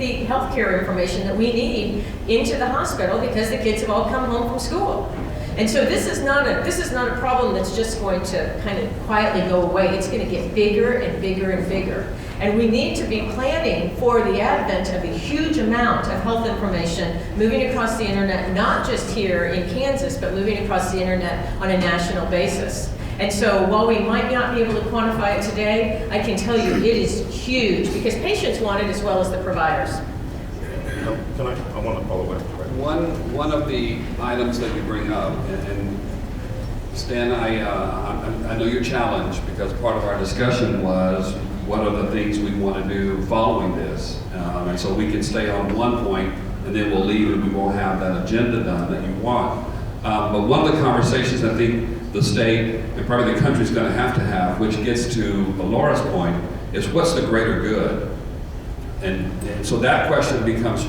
the healthcare information that we need into the hospital because the kids have all come home from school. And so this is not a problem that's just going to kind of quietly go away. It's going to get bigger and bigger and bigger. And we need to be planning for the advent of a huge amount of health information moving across the internet, not just here in Kansas, but moving across the internet on a national basis. And so while we might not be able to quantify it today, I can tell you it is huge because patients want it as well as the providers. I want to follow up. One of the items that you bring up, and Stan, I know you're challenged because part of our discussion was what are the things we want to do following this, and so we can stay on one point and then we'll leave and we won't have that agenda done that you want. But one of the conversations I think the state and probably the country is going to have, which gets to Laura's point, is what's the greater good? And so that question becomes,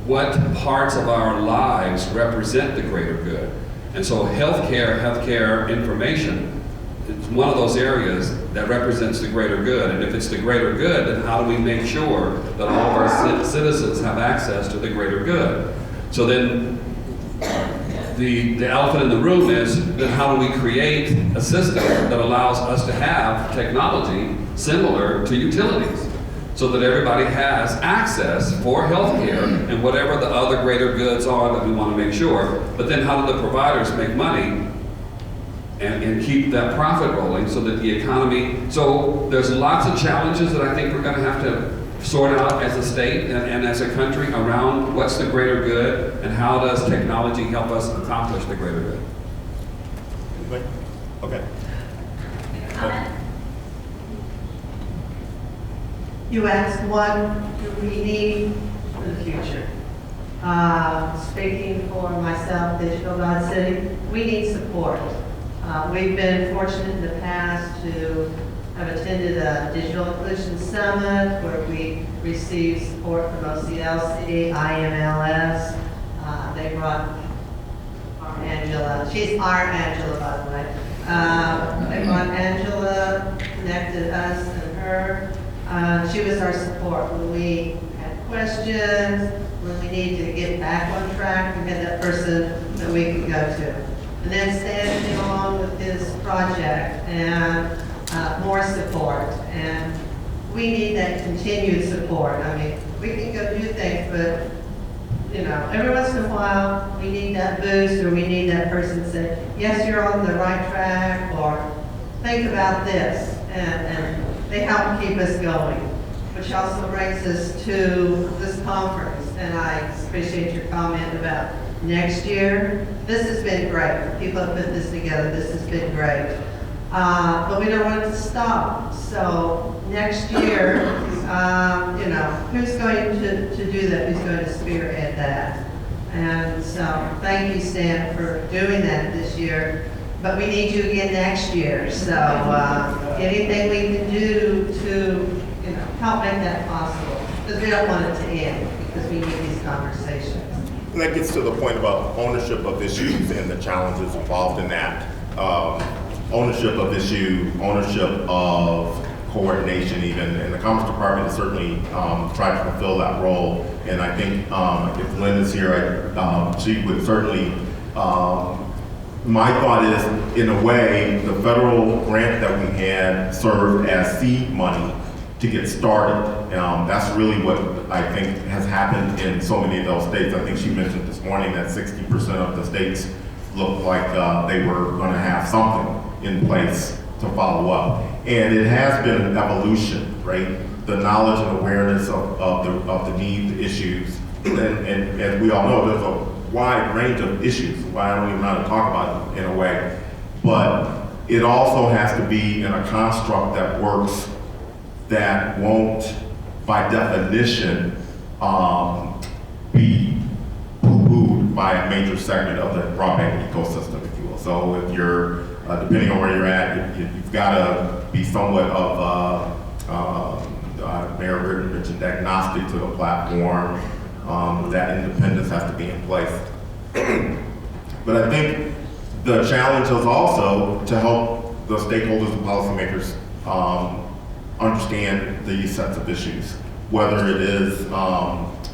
what parts of our lives represent the greater good? And so healthcare information, it's one of those areas that represents the greater good. And if it's the greater good, then how do we make sure that all of our citizens have access to the greater good? So then the elephant in the room is, then how do we create a system that allows us to have technology similar to utilities, so that everybody has access for healthcare and whatever the other greater goods are that we want to make sure. But then how do the providers make money and keep that profit rolling so that the economy, so there's lots of challenges that I think we're going to have to sort out as a state and as a country around what's the greater good and how does technology help us accomplish the greater good. Okay. Comment? You asked what do we need for the future. Speaking for myself, Digital God City, we need support. We've been fortunate in the past to have attended a Digital Inclusion Summit where we received support from OCLC, IMLS. They brought our Angela. She's our Angela, by the way. They brought Angela, connected us and her. She was our support when we had questions, when we needed to get back on track. We had that person that we could go to. And then Stan came along with his project and more support. And we need that continued support. I mean, we can go do things, but you know, every once in a while we need that boost, or we need that person to say, yes, you're on the right track, or think about this. And they help keep us going, which also brings us to this conference. And I appreciate your comment about next year. This has been great. People have put this together. This has been great. But we don't want it to stop. So next year, you know, who's going to do that? Who's going to spearhead that? And so thank you, Stan, for doing that this year. But we need you again next year. So anything we can do to, you know, help make that possible, because we don't want it to end, because we need these conversations. And that gets to the point about ownership of issues and the challenges involved in that. Ownership of issue, ownership of coordination even, and the Commerce Department has certainly tried to fulfill that role. And I think if Lynn is here, she would certainly, my thought is, in a way, the federal grant that we had served as seed money to get started. That's really what I think has happened in so many of those states. I think she mentioned this morning that 60% of the states looked like they were going to have something in place to follow up. And it has been an evolution, right? The knowledge and awareness of the need, the issues. And as we all know, there's a wide range of issues, why I don't even know how to talk about it in a way. But it also has to be in a construct that works, that won't, by definition, be poo-pooed by a major segment of the broadband ecosystem, if you will. So if you're depending on where you're at, you've got to be somewhat of Mayor Britton mentioned agnostic to the platform. That independence has to be in place. But I think the challenge is also to help the stakeholders and policymakers understand these sets of issues, whether it is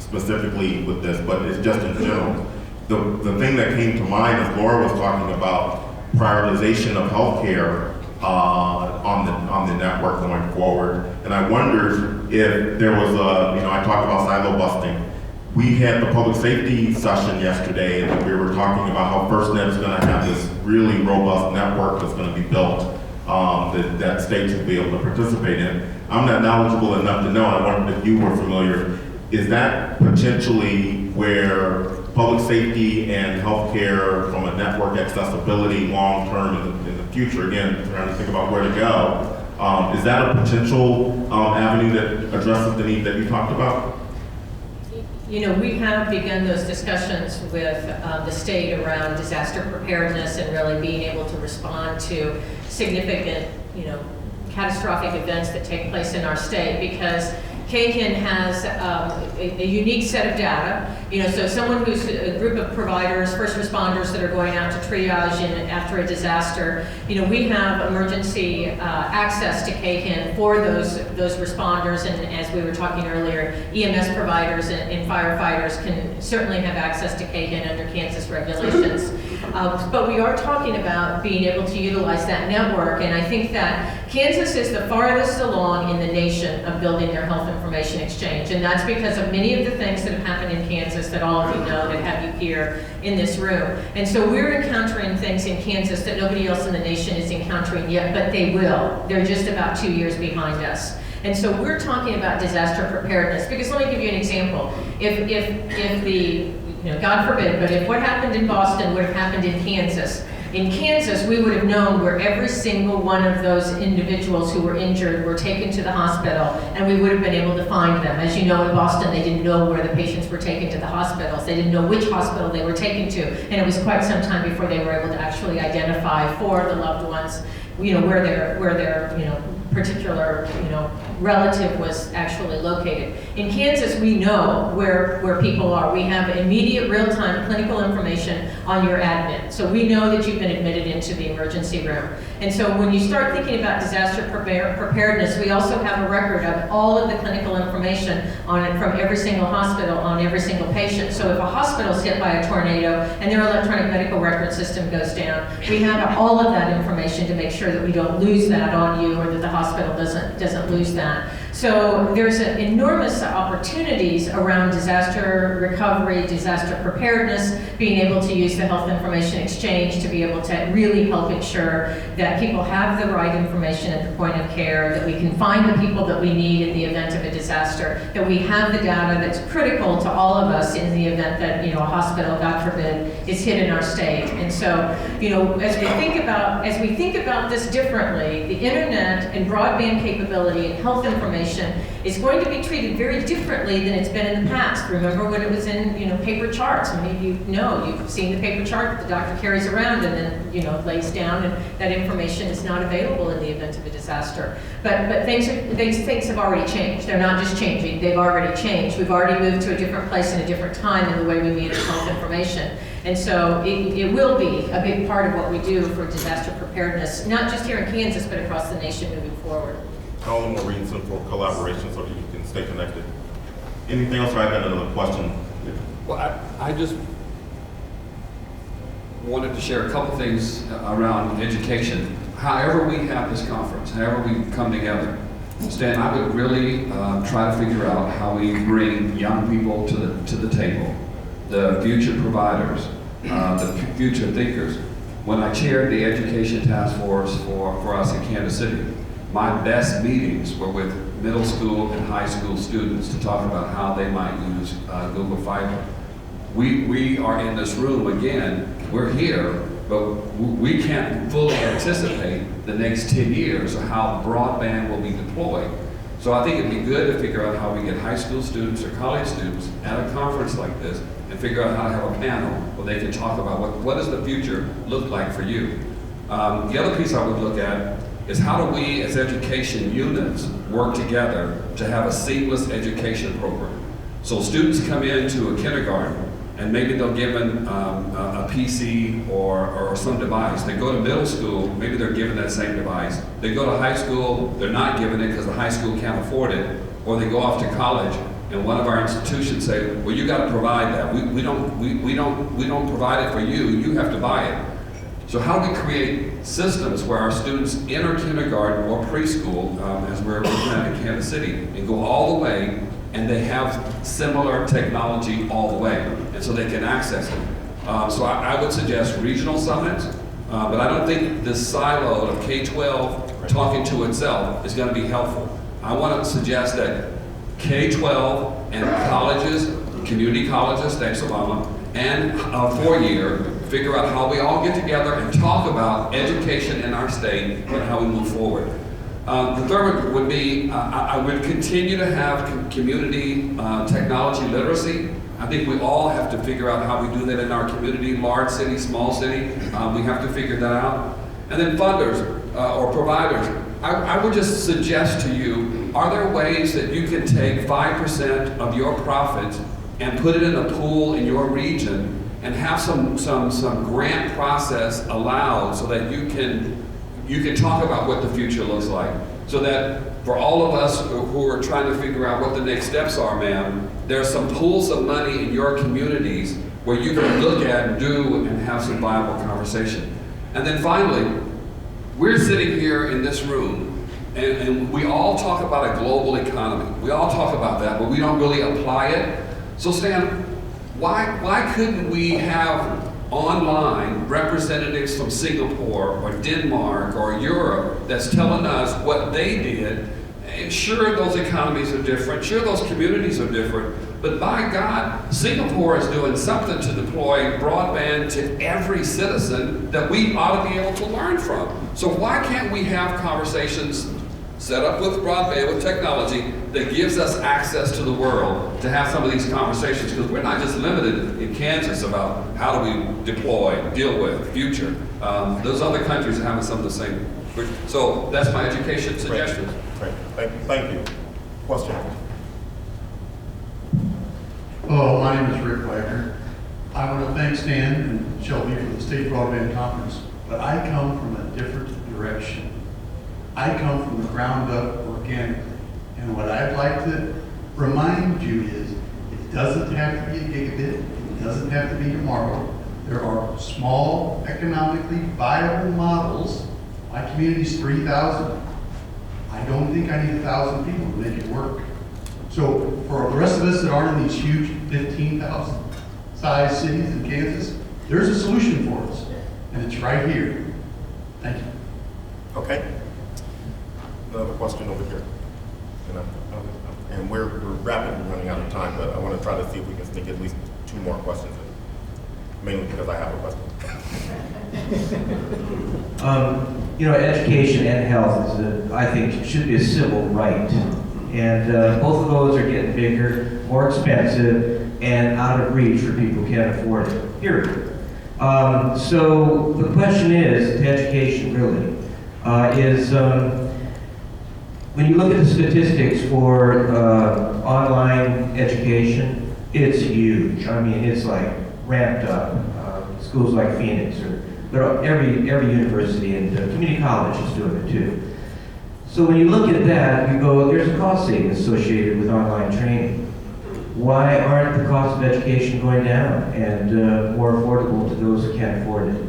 specifically with this, but it's just in general. The thing that came to mind as Laura was talking about prioritization of healthcare on the network going forward, and I wondered if there was I talked about silo busting. We had the public safety session yesterday, and we were talking about how FirstNet is going to have this really robust network that's going to be built that states will be able to participate in. I'm not knowledgeable enough to know, and I wondered if you were familiar. Is that potentially where public safety and healthcare from a network accessibility long-term in the future, again, trying to think about where to go, is that a potential avenue that addresses the need that you talked about? You know, we have begun those discussions with the state around disaster preparedness and really being able to respond to significant, catastrophic events that take place in our state, because KHIN has a unique set of data. So someone who's a group of providers, first responders that are going out to triage after a disaster, we have emergency access to KHIN for those responders, and as we were talking earlier, EMS providers and firefighters can certainly have access to KHIN under Kansas regulations. But we are talking about being able to utilize that network, and I think that Kansas is the farthest along in the nation of building their health information exchange, and that's because of many of the things that have happened in Kansas that all of you know, that have you here in this room. And so we're encountering things in Kansas that nobody else in the nation is encountering yet, but they will. They're just about 2 years behind us. And so we're talking about disaster preparedness, because let me give you an example. If the God forbid, but if what happened in Boston would have happened in Kansas, we would have known where every single one of those individuals who were injured were taken to the hospital, and we would have been able to find them. As you know, in Boston, they didn't know where the patients were taken to the hospitals. They didn't know which hospital they were taken to, and it was quite some time before they were able to actually identify for the loved ones, where their particular, relative was actually located. In Kansas, we know where people are. We have immediate real-time clinical information on your admit. So we know that you've been admitted into the emergency room. And so when you start thinking about disaster preparedness, we also have a record of all of the clinical information on it from every single hospital on every single patient. So if a hospital is hit by a tornado and their electronic medical record system goes down, we have all of that information to make sure that we don't lose that on you, or that the hospital doesn't lose that. So there's enormous opportunities around disaster recovery, disaster preparedness, being able to use the health information exchange to be able to really help ensure that people have the right information at the point of care, that we can find the people that we need in the event of a disaster, that we have the data that's critical to all of us in the event that a hospital, God forbid, is hit in our state. And so, as we think about this differently, the internet and broadband capability and health information is going to be treated very differently than it's been in the past. Remember when it was in paper charts? Many of you know, you've seen the paper chart that the doctor carries around and then lays down, and that information is not available in the event of a disaster. But things have already changed. They're not just changing, they've already changed. We've already moved to a different place and a different time in the way we manage health information. And so it will be a big part of what we do for disaster preparedness, not just here in Kansas, but across the nation moving forward. All the more reason for collaboration so that you can stay connected. Anything else? I got another question. Well, I just wanted to share a couple things around education. However we have this conference, however we come together, Stan, I would really try to figure out how we bring young people to the table, the future providers, the future thinkers. When I chaired the education task force for us in Kansas City, my best meetings were with middle school and high school students to talk about how they might use Google Fiber. We are in this room again, we're here, but we can't fully anticipate the next 10 years of how broadband will be deployed. So I think it'd be good to figure out how we get high school students or college students at a conference like this and figure out how to have a panel where they can talk about what does the future look like for you. The other piece I would look at is how do we as education units work together to have a seamless education program. So students come into a kindergarten and maybe they're given a PC or some device. They go to middle school, maybe they're given that same device. They go to high school, they're not given it because the high school can't afford it, or they go off to college and one of our institutions say, well, you got to provide that. We don't provide it for you, you have to buy it. So how do we create systems where our students enter kindergarten or preschool, as we're looking at in Kansas City, and go all the way, and they have similar technology all the way, and so they can access it. So I would suggest regional summits, but I don't think this silo of K-12 talking to itself is going to be helpful. I want to suggest that K-12 and colleges, community colleges, thanks Obama, and four-year, figure out how we all get together and talk about education in our state and how we move forward. The third would be, I would continue to have community technology literacy. I think we all have to figure out how we do that in our community, large city, small city. We have to figure that out. And then funders or providers. I would just suggest to you, are there ways that you can take 5% of your profits and put it in a pool in your region and have some grant process allowed so that you can talk about what the future looks like. So that for all of us who are trying to figure out what the next steps are, ma'am, there are some pools of money in your communities where you can look at and do and have some viable conversation. And then finally, we're sitting here in this room and we all talk about a global economy. We all talk about that, but we don't really apply it. So Stan, why couldn't we have online representatives from Singapore or Denmark or Europe that's telling us what they did? And sure, those economies are different. Sure, those communities are different. But by God, Singapore is doing something to deploy broadband to every citizen that we ought to be able to learn from. So why can't we have conversations set up with broadband, with technology, that gives us access to the world to have some of these conversations? Because we're not just limited in Kansas about how do we deploy, deal with, future. Those other countries are having some of the same. So that's my education suggestion. Great. Thank you. Question? Hello, my name is Rick Wagner. I want to thank Stan and Shelby for the State Broadband Conference, but I come from a different direction. I come from the ground up organically. And what I'd like to remind you is, it doesn't have to be a gigabit, it doesn't have to be tomorrow. There are small, economically viable models. My community's 3,000. I don't think I need 1,000 people to make it work. So for the rest of us that aren't in these huge 15,000 size cities in Kansas, there's a solution for us, and it's right here. Thank you. Okay. Another question over here. And we're rapidly running out of time, but I want to try to see if we can sneak at least 2 more questions in, mainly because I have a question. Education and health is, I think, should be a civil right. And both of those are getting bigger, more expensive, and out of reach for people who can't afford it, period. So the question is, to education really, when you look at the statistics for online education, it's huge. I mean, it's like ramped up. Schools like Phoenix, but every university and community college is doing it too. So when you look at that, you go, there's a cost saving associated with online training. Why aren't the costs of education going down and more affordable to those who can't afford it?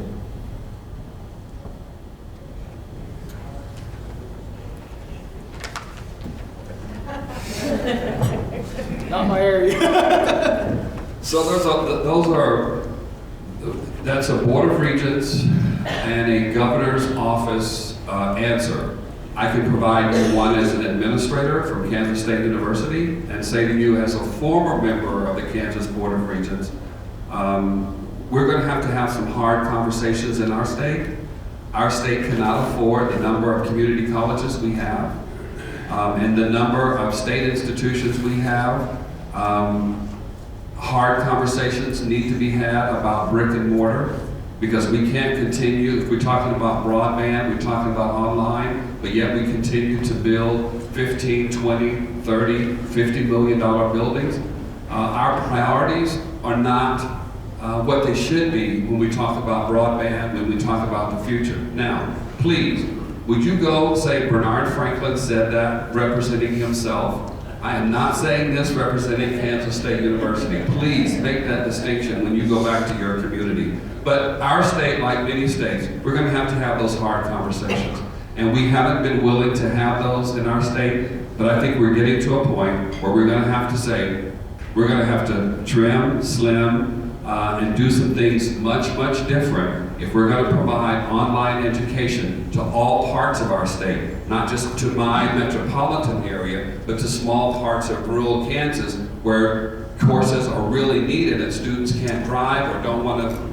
Not my area. So that's a Board of Regents and a Governor's Office answer. I can provide you one as an administrator from Kansas State University and say to you as a former member of the Kansas Board of Regents, we're going to have some hard conversations in our state. Our state cannot afford the number of community colleges we have and the number of state institutions we have. Hard conversations need to be had about brick and mortar. Because we can't continue, if we're talking about broadband, we're talking about online, but yet we continue to build 15, 20, 30, $50 million buildings. Our priorities are not what they should be when we talk about broadband, when we talk about the future. Now, please, would you go say Bernard Franklin said that representing himself? I am not saying this representing Kansas State University. Please make that distinction when you go back to your community. But our state, like many states, we're going to have those hard conversations. And we haven't been willing to have those in our state, but I think we're getting to a point where we're going to have to say, we're going to have to trim, slim, and do some things much, much different if we're going to provide online education to all parts of our state, not just to my metropolitan area, but to small parts of rural Kansas where courses are really needed and students can't drive or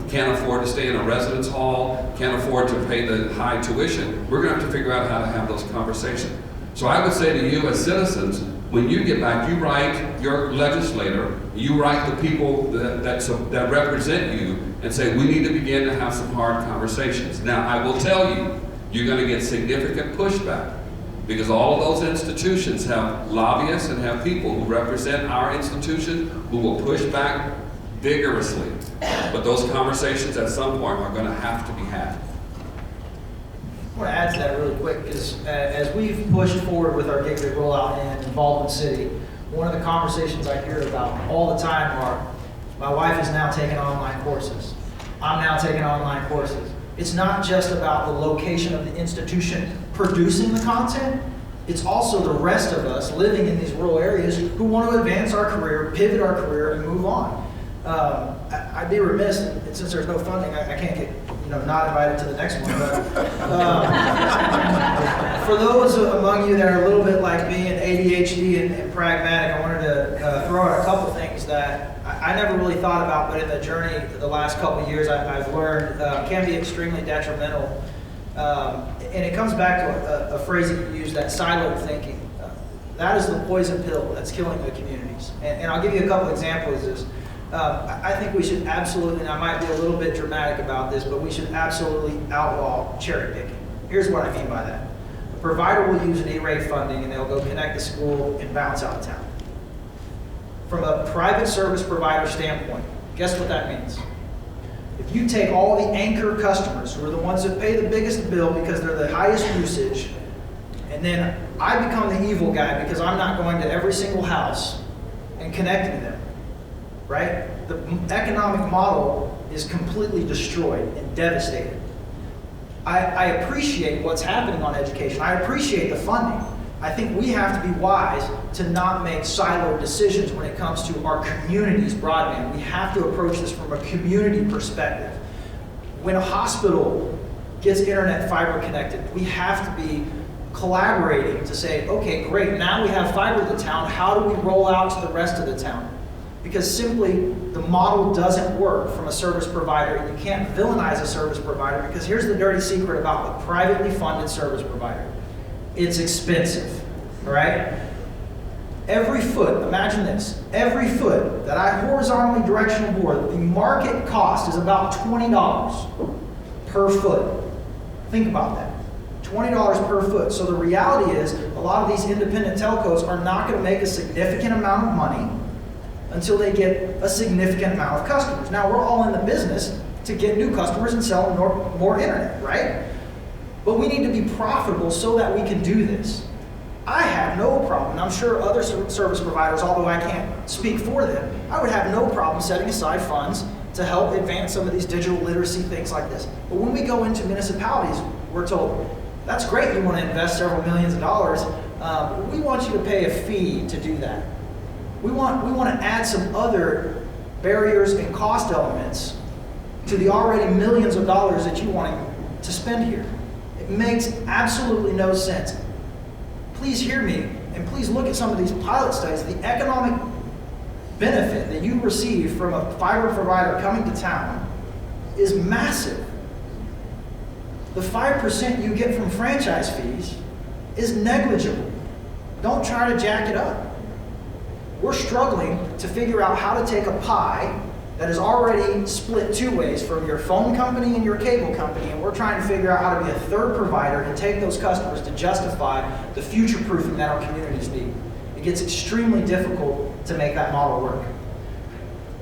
can't afford to stay in a residence hall, can't afford to pay the high tuition. We're going to have to figure out how to have those conversations. So I would say to you as citizens, when you get back, you write your legislator, you write the people that represent you and say, we need to begin to have some hard conversations. Now, I will tell you, you're going to get significant pushback because all of those institutions have lobbyists and have people who represent our institution who will push back vigorously. But those conversations at some point are going to have to be had. I want to add to that really quick because as we've pushed forward with our gigabit rollout in Baldwin City, one of the conversations I hear about all the time are, my wife is now taking online courses. I'm now taking online courses. It's not just about the location of the institution producing the content, it's also the rest of us living in these rural areas who want to advance our career, pivot our career, and move on. I'd be remiss, and since there's no funding, I can't get not invited to the next one. But for those among you that are a little bit like me and ADHD and pragmatic, I wanted to throw out a couple things that I never really thought about, but in the journey the last couple of years I've learned can be extremely detrimental. And it comes back to a phrase that you use, that siloed thinking. That is the poison pill that's killing the communities. And I'll give you a couple examples of this. I think we should absolutely, and I might be a little bit dramatic about this, but we should absolutely outlaw cherry picking. Here's what I mean by that. A provider will use an E-rate funding and they'll go connect the school and bounce out of town. From a private service provider standpoint, guess what that means? If you take all the anchor customers, who are the ones that pay the biggest bill because they're the highest usage, and then I become the evil guy because I'm not going to every single house and connecting them. Right? The economic model is completely destroyed and devastated. I appreciate what's happening on education. I appreciate the funding. I think we have to be wise to not make siloed decisions when it comes to our community's broadband. We have to approach this from a community perspective. When a hospital gets internet fiber connected, we have to be collaborating to say, okay, great, now we have fiber to the town. How do we roll out to the rest of the town? Because simply the model doesn't work from a service provider, and you can't villainize a service provider, because here's the dirty secret about a privately funded service provider. It's expensive, all right? Every foot, imagine this, every foot that I horizontally directional bore, the market cost is about $20 per foot. Think about that. $20 per foot. So the reality is a lot of these independent telcos are not going to make a significant amount of money until they get a significant amount of customers. Now, we're all in the business to get new customers and sell more internet, right? But we need to be profitable so that we can do this. I have no problem, and I'm sure other service providers, although I can't speak for them, I would have no problem setting aside funds to help advance some of these digital literacy things like this. But when we go into municipalities, we're told, that's great, you want to invest several millions of dollars, we want you to pay a fee to do that. We want to add some other barriers and cost elements to the already millions of dollars that you want to spend here. It makes absolutely no sense. Please hear me, and please look at some of these pilot studies. The economic benefit that you receive from a fiber provider coming to town is massive. The 5% you get from franchise fees is negligible. Don't try to jack it up. We're struggling to figure out how to take a pie that is already split two ways from your phone company and your cable company, and we're trying to figure out how to be a third provider to take those customers to justify the future proofing that our communities need. It gets extremely difficult to make that model work.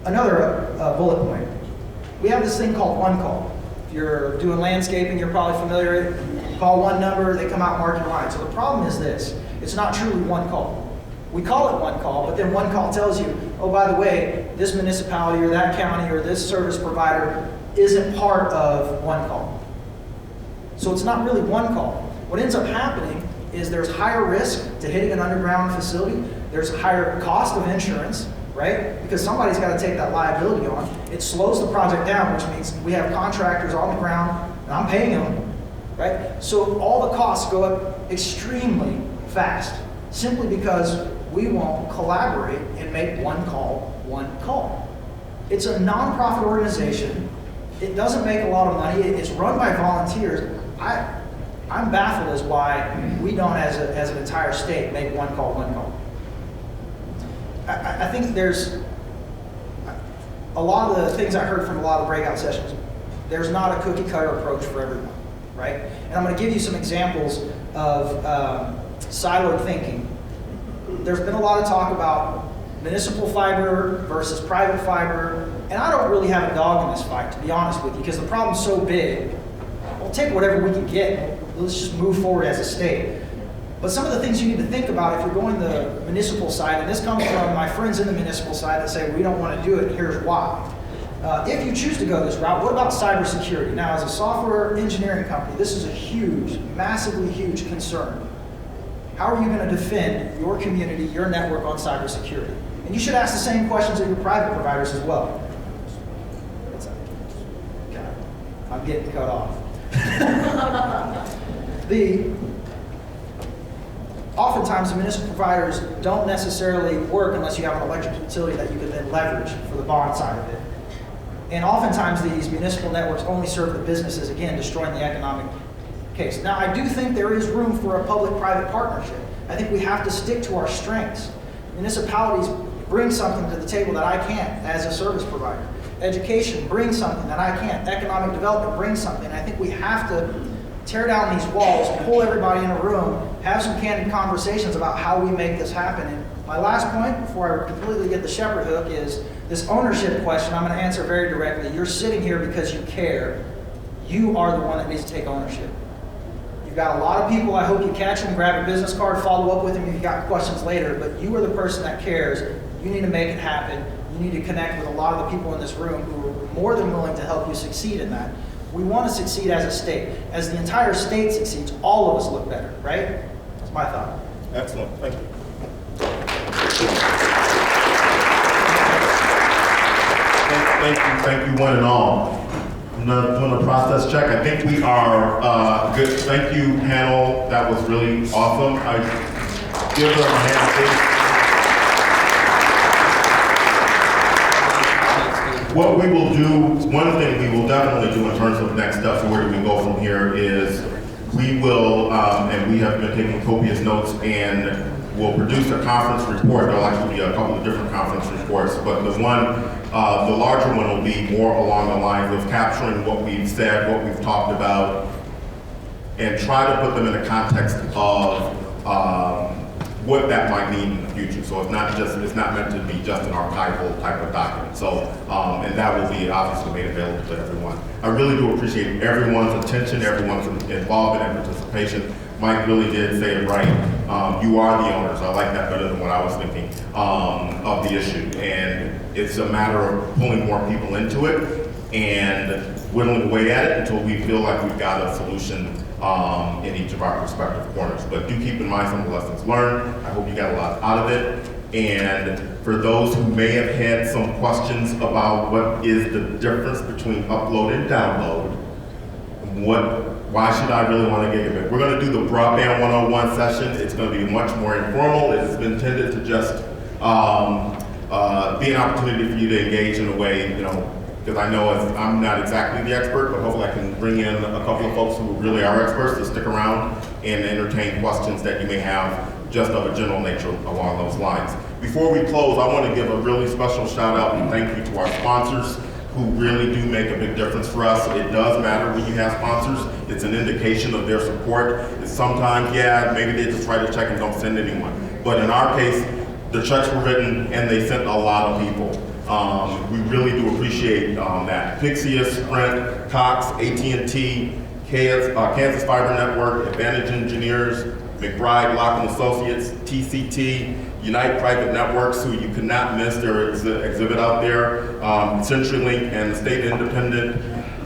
Another bullet point. We have this thing called one call. If you're doing landscaping, you're probably familiar. You call one number, they come out and mark your line. So the problem is this. It's not truly one call. We call it one call, but then one call tells you, oh, by the way, this municipality or that county or this service provider isn't part of one call. So it's not really one call. What ends up happening is there's higher risk to hitting an underground facility. There's a higher cost of insurance, right? Because somebody's got to take that liability on. It slows the project down, which means we have contractors on the ground, and I'm paying them, right? So all the costs go up extremely fast, simply because we won't collaborate and make one call, one call. It's a nonprofit organization. It doesn't make a lot of money. It's run by volunteers. I'm baffled as why we don't, as an entire state, make one call, one call. I think there's a lot of the things I heard from a lot of the breakout sessions. There's not a cookie cutter approach for everyone, right? And I'm going to give you some examples of siloed thinking. There's been a lot of talk about municipal fiber versus private fiber, and I don't really have a dog in this fight, to be honest with you, because the problem's so big. We'll take whatever we can get. Let's just move forward as a state. But some of the things you need to think about if you're going the municipal side, and this comes from my friends in the municipal side that say we don't want to do it, and here's why. If you choose to go this route, what about cybersecurity? Now, as a software engineering company, this is a huge, massively huge concern. How are you going to defend your community, your network on cybersecurity? And you should ask the same questions of your private providers as well. God, I'm getting cut off. Oftentimes, the municipal providers don't necessarily work unless you have an electric utility that you can then leverage for the bond side of it. And oftentimes, these municipal networks only serve the businesses, again, destroying the economic case. Now, I do think there is room for a public-private partnership. I think we have to stick to our strengths. Municipalities bring something to the table that I can't as a service provider. Education brings something that I can't. Economic development brings something. I think we have to tear down these walls, pull everybody in a room, have some candid conversations about how we make this happen. And my last point, before I completely get the shepherd hook, is this ownership question. I'm going to answer very directly. You're sitting here because you care. You are the one that needs to take ownership. You've got a lot of people. I hope you catch them, grab a business card, follow up with them if you've got questions later. But you are the person that cares. You need to make it happen. You need to connect with a lot of the people in this room who are more than willing to help you succeed in that. We want to succeed as a state. As the entire state succeeds, all of us look better, right? That's my thought. Excellent, thank you. Thank you one and all. I'm not doing a process check. I think we are good. Thank you, panel. That was really awesome. I give them a hand, please. What we will do, one thing we will definitely do in terms of next steps, where do we go from here, is we will, and we have been taking copious notes, and we'll produce a conference report. There'll actually be a couple of different conference reports, but the larger one will be more along the lines of capturing what we've said, what we've talked about, and try to put them in the context of what that might mean in the future. So it's not meant to be just an archival type of document. So, and that will be obviously made available to everyone. I really do appreciate everyone's attention, everyone's involvement and participation. Mike really did say it right. You are the owners. I like that better than what I was thinking of the issue. And it's a matter of pulling more people into it and whittling away at it until we feel like we've got a solution in each of our respective corners. But do keep in mind some of the lessons learned. I hope you got a lot out of it. And for those who may have had some questions about what is the difference between upload and download, why should I really want to gigabit? We're going to do the Broadband 101 session. It's going to be much more informal. It's been intended to just be an opportunity for you to engage in a way, because I know I'm not exactly the expert, but hopefully I can bring in a couple of folks who really are experts to stick around and entertain questions that you may have just of a general nature along those lines. Before we close, I want to give a really special shout out and thank you to our sponsors who really do make a big difference for us. It does matter when you have sponsors. It's an indication of their support. It's sometimes, yeah, maybe they just write a check and don't send anyone. But in our case, the checks were written and they sent a lot of people. We really do appreciate that. Pixius, Sprint, Cox, AT&T, Kansas Fiber Network, Advantage Engineers, McBride, Lock & Associates, TCT, Unite Private Networks, who you could not miss their exhibit out there, CenturyLink, and the State Independent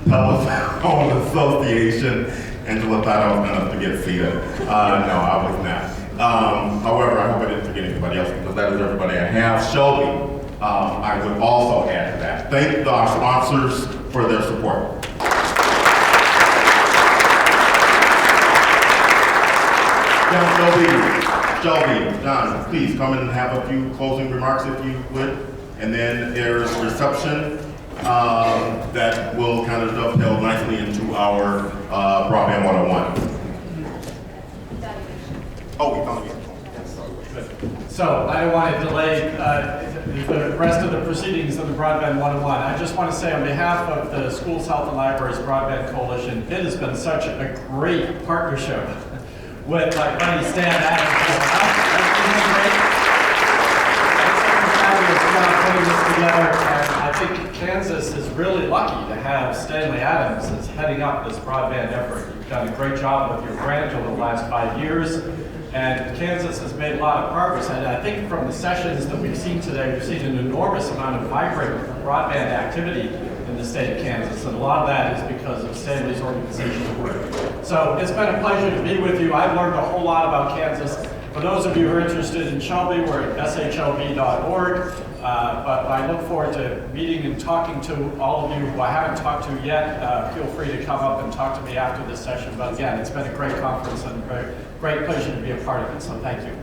Telephone Association. Angela thought I was going to forget seated. No, I was not. However, I hope I didn't forget anybody else because that is everybody I have. Shelby, I would also add to that. Thank our sponsors for their support. Shelby, John, please come and have a few closing remarks if you would. And then there's reception that will kind of dovetail nicely into our Broadband 101. Oh, we found you. So I don't want to delay the rest of the proceedings of the Broadband 101. I just want to say on behalf of the Schools, Health, and Libraries Broadband Coalition, it has been such a great partnership with my buddy Stan Adams. Putting this together, and I think Kansas is really lucky to have Stanley Adams as heading up this broadband effort. You've done a great job with your branch over the last 5 years, and Kansas has made a lot of progress. And I think from the sessions that we've seen today, we've seen an enormous amount of vibrant broadband activity in the state of Kansas, and a lot of that is because of Stanley's organizational work. So it's been a pleasure to be with you. I've learned a whole lot about Kansas. For those of you who are interested in Shelby, we're at shlb.org. But I look forward to meeting and talking to all of you who I haven't talked to yet. Feel free to come up and talk to me after this session. But again, it's been a great conference and a great pleasure to be a part of it. So thank you.